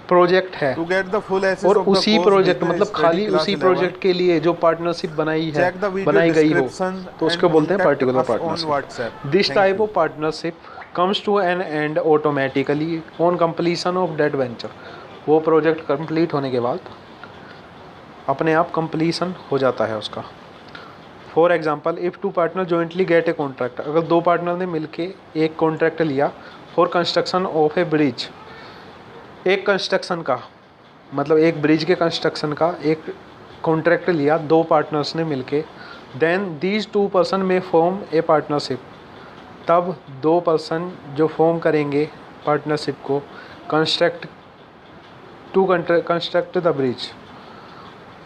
प्रोजेक्ट है और उसी प्रोजेक्ट मतलब खाली उसी प्रोजेक्ट के लिए जो पार्टनरशिप बनाई गई हो, तो उसको बोलते हैं particular partnership. This type of partnership comes to an end automatically on completion of that venture. वो प्रोजेक्ट कंप्लीट होने के बाद अपने आप कंप्लीशन हो जाता है उसका। For example, if 2 partner jointly gate a contract, अगर 2 पार्टनर ने मिलके एक कॉन्ट्रैक्ट लिया for construction of A bridge, एक कंस्ट्रक्शन का मतलब एक ब्रिज के कंस्ट्रक्शन का एक कॉन्ट्रैक्ट लिया 2 पार्टनर्स ने मिलके, देन दीज 2 पर्सन में फॉर्म ए पार्टनरशिप। तब 2 पर्सन जो फॉर्म करेंगे पार्टनरशिप को construct the bridge.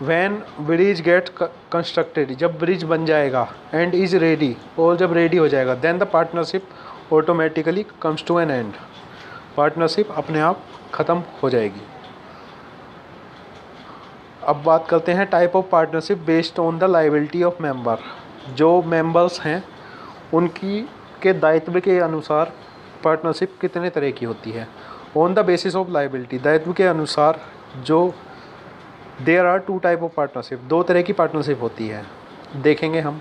When bridge get constructed, जब ब्रिज बन जाएगा, एंड इज़ रेडी, और जब रेडी हो जाएगा, then the partnership automatically comes to an end. Partnership अपने आप ख़त्म हो जाएगी। अब बात करते हैं type of partnership based on the liability of member. जो मेंबर्स हैं उनकी के दायित्व के अनुसार पार्टनरशिप कितने तरह की होती है। On the basis of liability, दायित्व के अनुसार जो there are 2 type of partnership, 2 तरह की पार्टनरशिप होती है। देखेंगे हम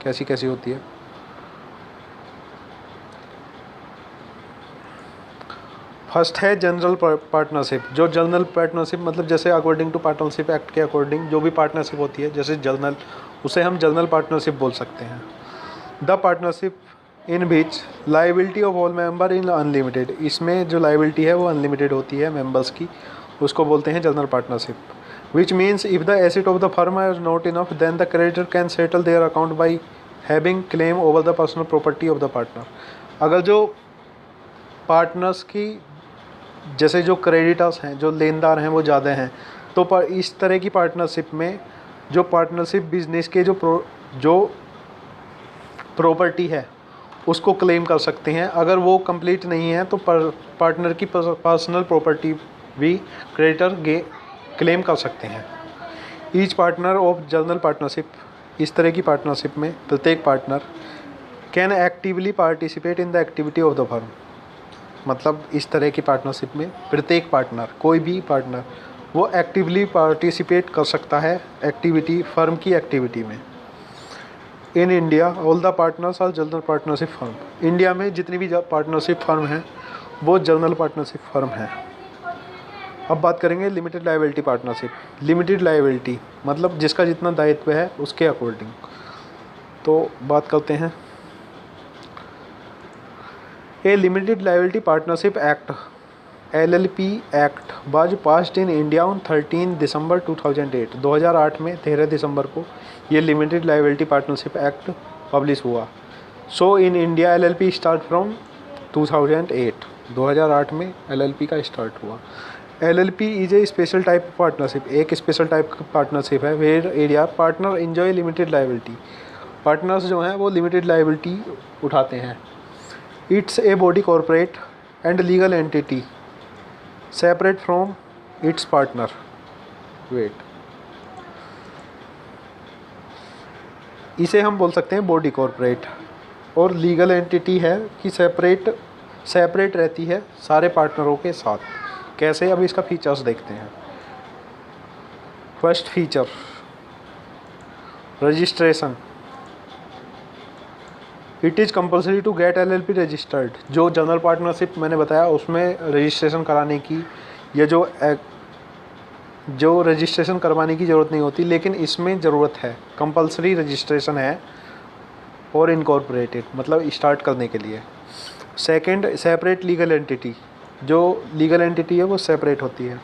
कैसी कैसी होती है। फर्स्ट है जनरल पार्टनरशिप। जो जनरल पार्टनरशिप मतलब जैसे अकॉर्डिंग टू पार्टनरशिप एक्ट के अकॉर्डिंग जो भी पार्टनरशिप होती है, जैसे जनरल, उसे हम जनरल पार्टनरशिप बोल सकते हैं। The partnership in which liability of all member in unlimited, इसमें जो लायबिलिटी है वो अनलिमिटेड होती है मेंबर्स की, उसको बोलते हैं general partnership. Which means if the asset of the firm is not enough, then the creditor can settle their account by having claim over the personal property of the partner. अगर जो partners की जैसे जो creditors हैं, जो लेनदार हैं वो ज़्यादा हैं, तो इस तरह की पार्टनरशिप में जो पार्टनरशिप बिजनेस के जो प्रॉपर्टी है उसको क्लेम कर सकते हैं। अगर वो कंप्लीट नहीं है तो पार्टनर की पर्सनल प्रॉपर्टी भी क्रेडिटर क्लेम कर सकते हैं। Each partner of general partnership, इस तरह की पार्टनरशिप में प्रत्येक partner can actively participate in the activity of the firm, मतलब इस तरह की पार्टनरशिप में प्रत्येक पार्टनर, कोई भी पार्टनर वो एक्टिवली पार्टिसिपेट कर सकता है एक्टिविटी, फर्म की एक्टिविटी में। In India all the partners are general partnership firm. India में जितनी भी पार्टनरशिप फर्म हैं वो जनरल पार्टनरशिप फर्म हैं। अब बात करेंगे limited liability partnership. Limited liability मतलब जिसका जितना दायित्व है उसके अकॉर्डिंग। तो बात करते हैं a limited liability partnership act LLP act was passed in India on 13 December 2008। 2008 में 13 दिसंबर को ये limited liability partnership act publish हुआ। So in India LLP start from 2008। 2008 में LLP का स्टार्ट हुआ। LLP is a special type of partnership, एक special type का पार्टनरशिप है whereas partner enjoy limited liability. Partners जो हैं वो लिमिटेड लायबिलिटी उठाते हैं। It's a body corporate and legal entity separate from its partner. Wait, इसे हम बोल सकते हैं बॉडी कॉर्पोरेट, और लीगल एंटिटी है कि सेपरेट रहती है सारे पार्टनरों के साथ। कैसे, अब इसका फीचर्स देखते हैं। First feature registration. It is compulsory to get LLP registered. जो जनरल पार्टनरशिप मैंने बताया उसमें रजिस्ट्रेशन कराने की या जो रजिस्ट्रेशन करवाने की ज़रूरत नहीं होती, लेकिन इसमें ज़रूरत है, कंपल्सरी रजिस्ट्रेशन है और इनकॉर्पोरेटेड मतलब स्टार्ट करने के लिए। Second, separate legal entity. जो लीगल एंटिटी है वो सेपरेट होती है,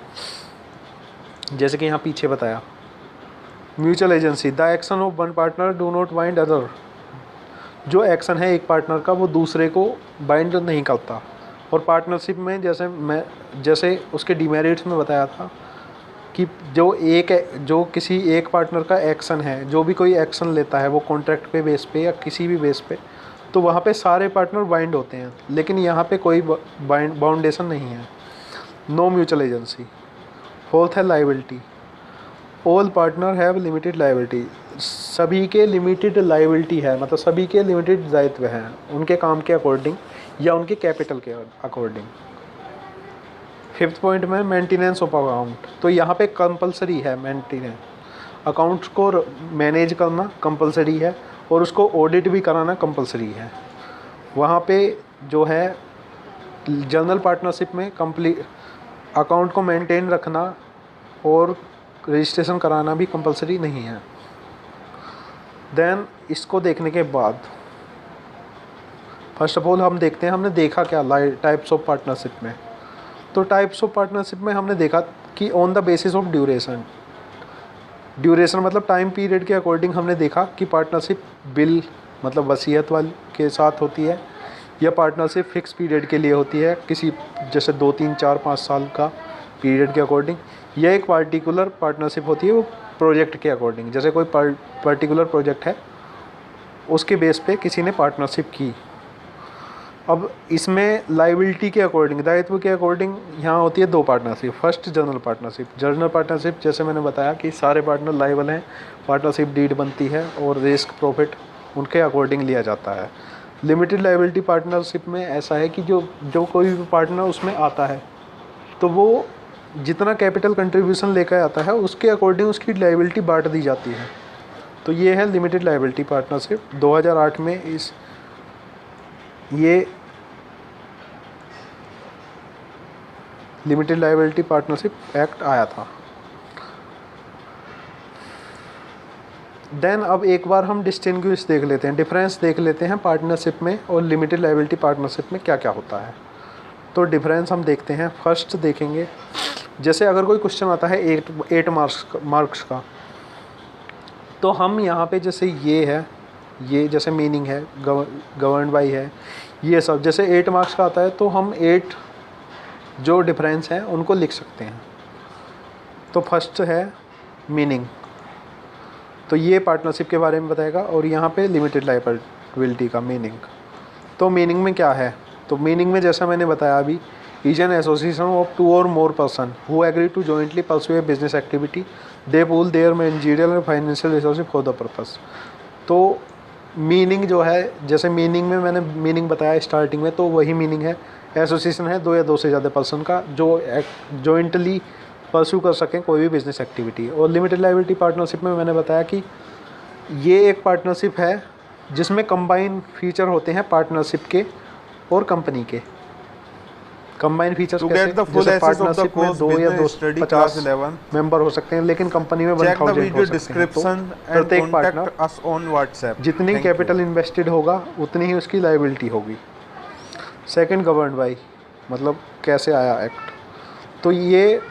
जैसे कि यहाँ पीछे बताया। Mutual agency. The action of one partner do not bind other. जो एक्शन है एक पार्टनर का वो दूसरे को बाइंड नहीं करता। और पार्टनरशिप में जैसे उसके डिमेरिट्स में बताया था कि जो किसी एक पार्टनर का एक्शन है, जो भी कोई एक्शन लेता है वो कॉन्ट्रैक्ट पे बेस पे या किसी भी बेस पे, तो वहाँ पे सारे पार्टनर बाइंड होते हैं, लेकिन यहाँ पे कोई बाउंडेशन नहीं है। No mutual agency. फोर्थ है liability. All partner have limited liability. सभी के लिमिटेड लायबिलिटी है, मतलब सभी के लिमिटेड दायित्व हैं उनके काम के अकॉर्डिंग या उनके कैपिटल के अकॉर्डिंग। फिफ्थ पॉइंट में मेंटेनेंस ऑफ अकाउंट। तो यहाँ पे कंपलसरी है मेंटेनेंस, अकाउंट्स को मैनेज करना कंपलसरी है और उसको ऑडिट भी कराना कंपलसरी है। वहाँ पे जो है जनरल पार्टनरशिप में कंप्लीट अकाउंट को मेंटेन रखना और रजिस्ट्रेशन कराना भी कंपलसरी नहीं है। देन इसको देखने के बाद फर्स्ट ऑफ ऑल हम देखते हैं, हमने देखा क्या टाइप्स ऑफ पार्टनरशिप में। तो टाइप्स ऑफ पार्टनरशिप में हमने देखा कि on the basis of duration मतलब टाइम पीरियड के अकॉर्डिंग हमने देखा कि पार्टनरशिप बिल मतलब वसीयत वाली के साथ होती है या पार्टनरशिप फिक्स पीरियड के लिए होती है, किसी जैसे 2, 3, 4, 5 साल का पीरियड के अकॉर्डिंग, या एक पार्टिकुलर पार्टनरशिप होती है वो प्रोजेक्ट के अकॉर्डिंग, जैसे कोई पर्टिकुलर प्रोजेक्ट है उसके बेस पे किसी ने पार्टनरशिप की। अब इसमें लायबिलिटी के अकॉर्डिंग, दायित्व के अकॉर्डिंग यहाँ होती है 2 पार्टनरशिप। फर्स्ट जनरल पार्टनरशिप जैसे मैंने बताया कि सारे पार्टनर लायबल हैं, पार्टनरशिप डीड बनती है और रिस्क प्रॉफिट उनके अकॉर्डिंग लिया जाता है। लिमिटेड लायबिलिटी पार्टनरशिप में ऐसा है कि जो कोई भी पार्टनर उसमें आता है तो वो जितना कैपिटल कंट्रीब्यूशन लेकर आता है उसके अकॉर्डिंग उसकी लायबिलिटी बांट दी जाती है। तो ये है लिमिटेड लायबिलिटी पार्टनरशिप। 2008 में ये लिमिटेड लायबिलिटी पार्टनरशिप एक्ट आया था। देन अब एक बार हम डिस्टिंग्विश देख लेते हैं, डिफरेंस देख लेते हैं पार्टनरशिप में और लिमिटेड लायबिलिटी पार्टनरशिप में क्या क्या होता है। तो डिफरेंस हम देखते हैं। फर्स्ट देखेंगे, जैसे अगर कोई क्वेश्चन आता है 8 मार्क्स का, तो हम यहाँ पे जैसे ये जैसे मीनिंग है, गवर्न बाई है, ये सब जैसे 8 मार्क्स का आता है तो हम 8 जो डिफरेंस हैं उनको लिख सकते हैं। तो फर्स्ट है मीनिंग, तो ये पार्टनरशिप के बारे में बताएगा, और यहाँ पे लिमिटेड लायबिलिटी का मीनिंग। तो मीनिंग में क्या है, तो मीनिंग में जैसा मैंने बताया अभी, is an association of 2 or more person who agree to jointly pursue a business activity, they pool their managerial and financial resources for the purpose. तो मीनिंग जो है, जैसे मीनिंग में मैंने मीनिंग बताया स्टार्टिंग में, तो वही मीनिंग है। एसोसिएशन है 2 या 2 से ज़्यादा पर्सन का जो जॉइंटली परस्यू कर सकें कोई भी बिजनेस एक्टिविटी। और लिमिटेड लायबिलिटी पार्टनरशिप में मैंने बताया कि ये एक पार्टनरशिप है जिसमें कंबाइन फीचर होते हैं पार्टनरशिप के और कंपनी के। कंबाइन फीचर्स जैसे पार्टनरशिप में 2 या 50 मेंबर हो सकते हैं, लेकिन कंपनी में 1000 हो सकते हैं। तो प्रत्येक पार्टनर जितनी कैपिटल इन्वेस्टेड होगा उतनी ही उसकी लायबिलिटी होगी। सेकंड, गवर्न बाई मतलब कैसे आया एक्ट, तो ये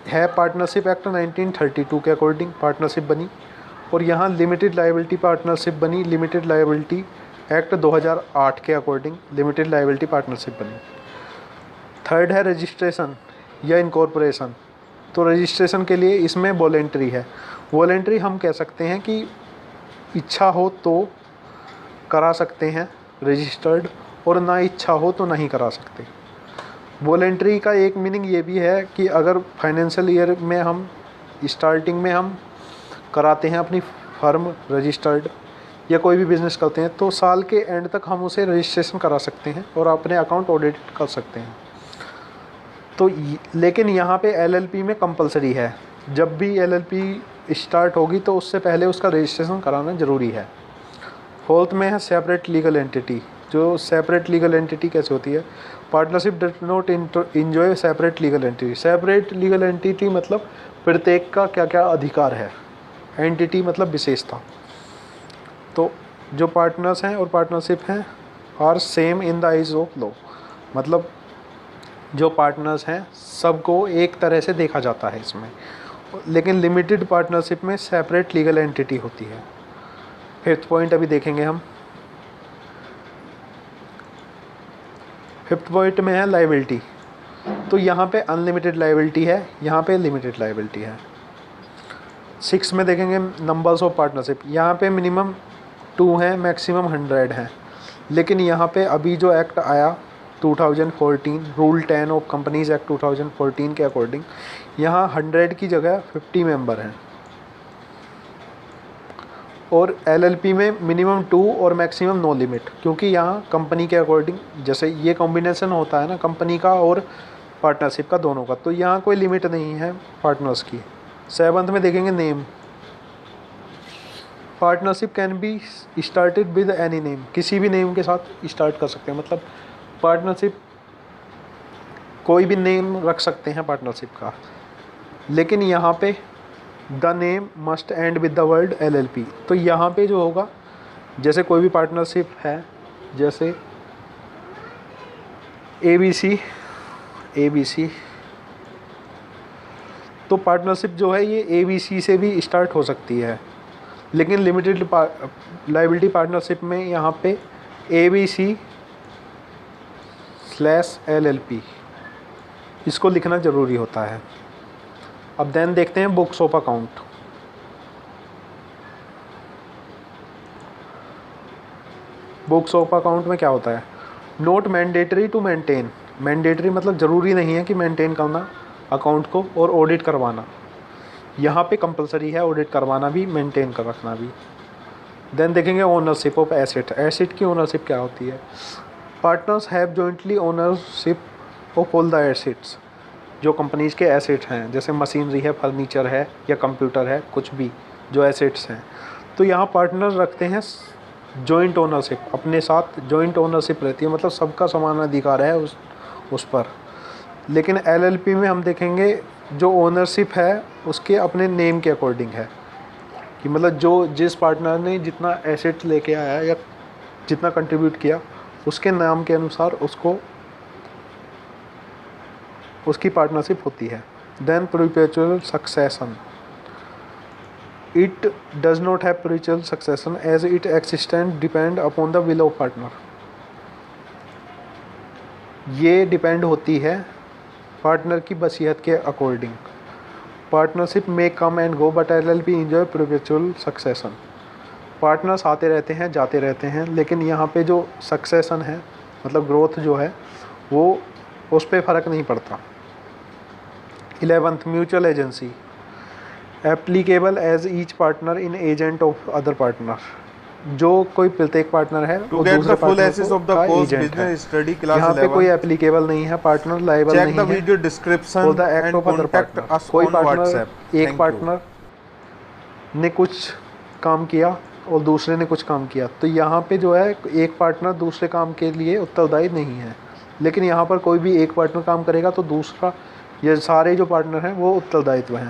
है पार्टनरशिप एक्ट 1932 के अकॉर्डिंग पार्टनरशिप बनी, और यहाँ लिमिटेड लायबिलिटी पार्टनरशिप बनी लिमिटेड लायबिलिटी एक्ट 2008 के अकॉर्डिंग लिमिटेड लायबिलिटी पार्टनरशिप बनी। थर्ड है रजिस्ट्रेशन या इनकॉर्पोरेशन। तो रजिस्ट्रेशन के लिए इसमें वॉलेंट्री है। वॉलेंट्री हम कह सकते हैं कि इच्छा हो तो करा सकते हैं रजिस्टर्ड, और ना इच्छा हो तो नहीं करा सकते। वॉलेंट्री का एक मीनिंग ये भी है कि अगर फाइनेंशियल ईयर में हम स्टार्टिंग में हम कराते हैं अपनी फर्म रजिस्टर्ड या कोई भी बिज़नेस करते हैं, तो साल के एंड तक हम उसे रजिस्ट्रेशन करा सकते हैं और अपने अकाउंट ऑडिट कर सकते हैं। तो लेकिन यहाँ पे एलएलपी में कंपलसरी है, जब भी एलएलपी स्टार्ट होगी तो उससे पहले उसका रजिस्ट्रेशन कराना ज़रूरी है। फोर्थ में है सेपरेट लीगल एंटिटी। जो सेपरेट लीगल एंटिटी कैसे होती है? Partnership does not enjoy separate legal entity. Separate legal entity मतलब प्रत्येक का क्या क्या अधिकार है, एंटिटी मतलब विशेषता। तो जो पार्टनर्स हैं और पार्टनरशिप हैं are same in the eyes of law, मतलब जो पार्टनर्स हैं सबको एक तरह से देखा जाता है इसमें, लेकिन लिमिटेड पार्टनरशिप में सेपरेट लीगल एंटिटी होती है। फिफ्थ पॉइंट अभी देखेंगे हम। फिफ्थ पॉइंट में है लायबिलिटी। तो यहाँ पे अनलिमिटेड लायबिलिटी है, यहाँ पे लिमिटेड लायबिलिटी है। 6 में देखेंगे नंबर्स ऑफ पार्टनरशिप। यहाँ पे मिनिमम 2 हैं, मैक्सिमम 100 हैं, लेकिन यहाँ पे अभी जो एक्ट आया 2014 रूल 10 ऑफ कंपनीज एक्ट 2014 के अकॉर्डिंग यहाँ 100 की जगह 50 मेंबर हैं। और एलएलपी में मिनिमम 2 और मैक्सिमम नो लिमिट, क्योंकि यहाँ कंपनी के अकॉर्डिंग जैसे ये कॉम्बिनेशन होता है ना कंपनी का और पार्टनरशिप का दोनों का, तो यहाँ कोई लिमिट नहीं है पार्टनर्स की। 7th में देखेंगे name. Partnership can be started with any name, किसी भी नेम के साथ स्टार्ट कर सकते हैं, मतलब पार्टनरशिप कोई भी नेम रख सकते हैं पार्टनरशिप का, लेकिन यहाँ पे the name must and with the word LLP. तो यहाँ पे जो होगा, जैसे कोई भी पार्टनरशिप है, जैसे ABC, तो पार्टनरशिप जो है ये ABC से भी स्टार्ट हो सकती है, लेकिन लिमिटेड लायबिलिटी पार्टनरशिप में यहाँ पे ABC/LLP इसको लिखना ज़रूरी होता है। अब देन देखते हैं books of account. Books of account में क्या होता है? Not mandatory to maintain. Mandatory मतलब ज़रूरी नहीं है कि मेंटेन करना अकाउंट को और ऑडिट करवाना, यहाँ पे कंपलसरी है ऑडिट करवाना भी, मेंटेन कर रखना भी। देन देखेंगे ओनरशिप ऑफ एसेट। एसेट की ओनरशिप क्या होती है? Partners have jointly ownership of all the assets. जो कंपनीज के एसेट हैं, जैसे मशीनरी है, फर्नीचर है या कंप्यूटर है, कुछ भी जो एसेट्स हैं, तो यहाँ पार्टनर रखते हैं जॉइंट ओनरशिप, अपने साथ जॉइंट ओनरशिप रहती है, मतलब सबका समान अधिकार है उस पर। लेकिन एलएलपी में हम देखेंगे जो ओनरशिप है उसके अपने नेम के अकॉर्डिंग है, कि मतलब जो जिस पार्टनर ने जितना एसेट लेके आया या जितना कंट्रीब्यूट किया उसके नाम के अनुसार उसकी पार्टनरशिप होती है। Then perpetual succession. It does not have perpetual succession as it existent depend upon the will of partner. ये डिपेंड होती है पार्टनर की वसीयत के अकॉर्डिंग। पार्टनरशिप में come and go but LLP enjoy perpetual succession. Partners आते रहते हैं जाते रहते हैं, लेकिन यहाँ पे जो सक्सेशन है मतलब ग्रोथ जो है वो उस पर फ़र्क नहीं पड़ता। 11th mutual agency. Applicable as each partner in agent of other partner. जो कोई प्रत्येक पार्टनर है वो दूसरे पार्टनर का एजेंट है। यहाँ पे कोई एप्लीकेबल नहीं है, पार्टनर लायबल नहीं है। Video description for the act of other partner. कोई पार्टनर एक पार्टनर ने कुछ काम किया और दूसरे ने कुछ काम किया, तो यहाँ पे जो है एक पार्टनर दूसरे काम के लिए उत्तरदायी नहीं है, लेकिन यहाँ पर कोई भी एक पार्टनर काम करेगा तो दूसरा, ये सारे जो पार्टनर हैं वो उत्तरदायित्व हैं।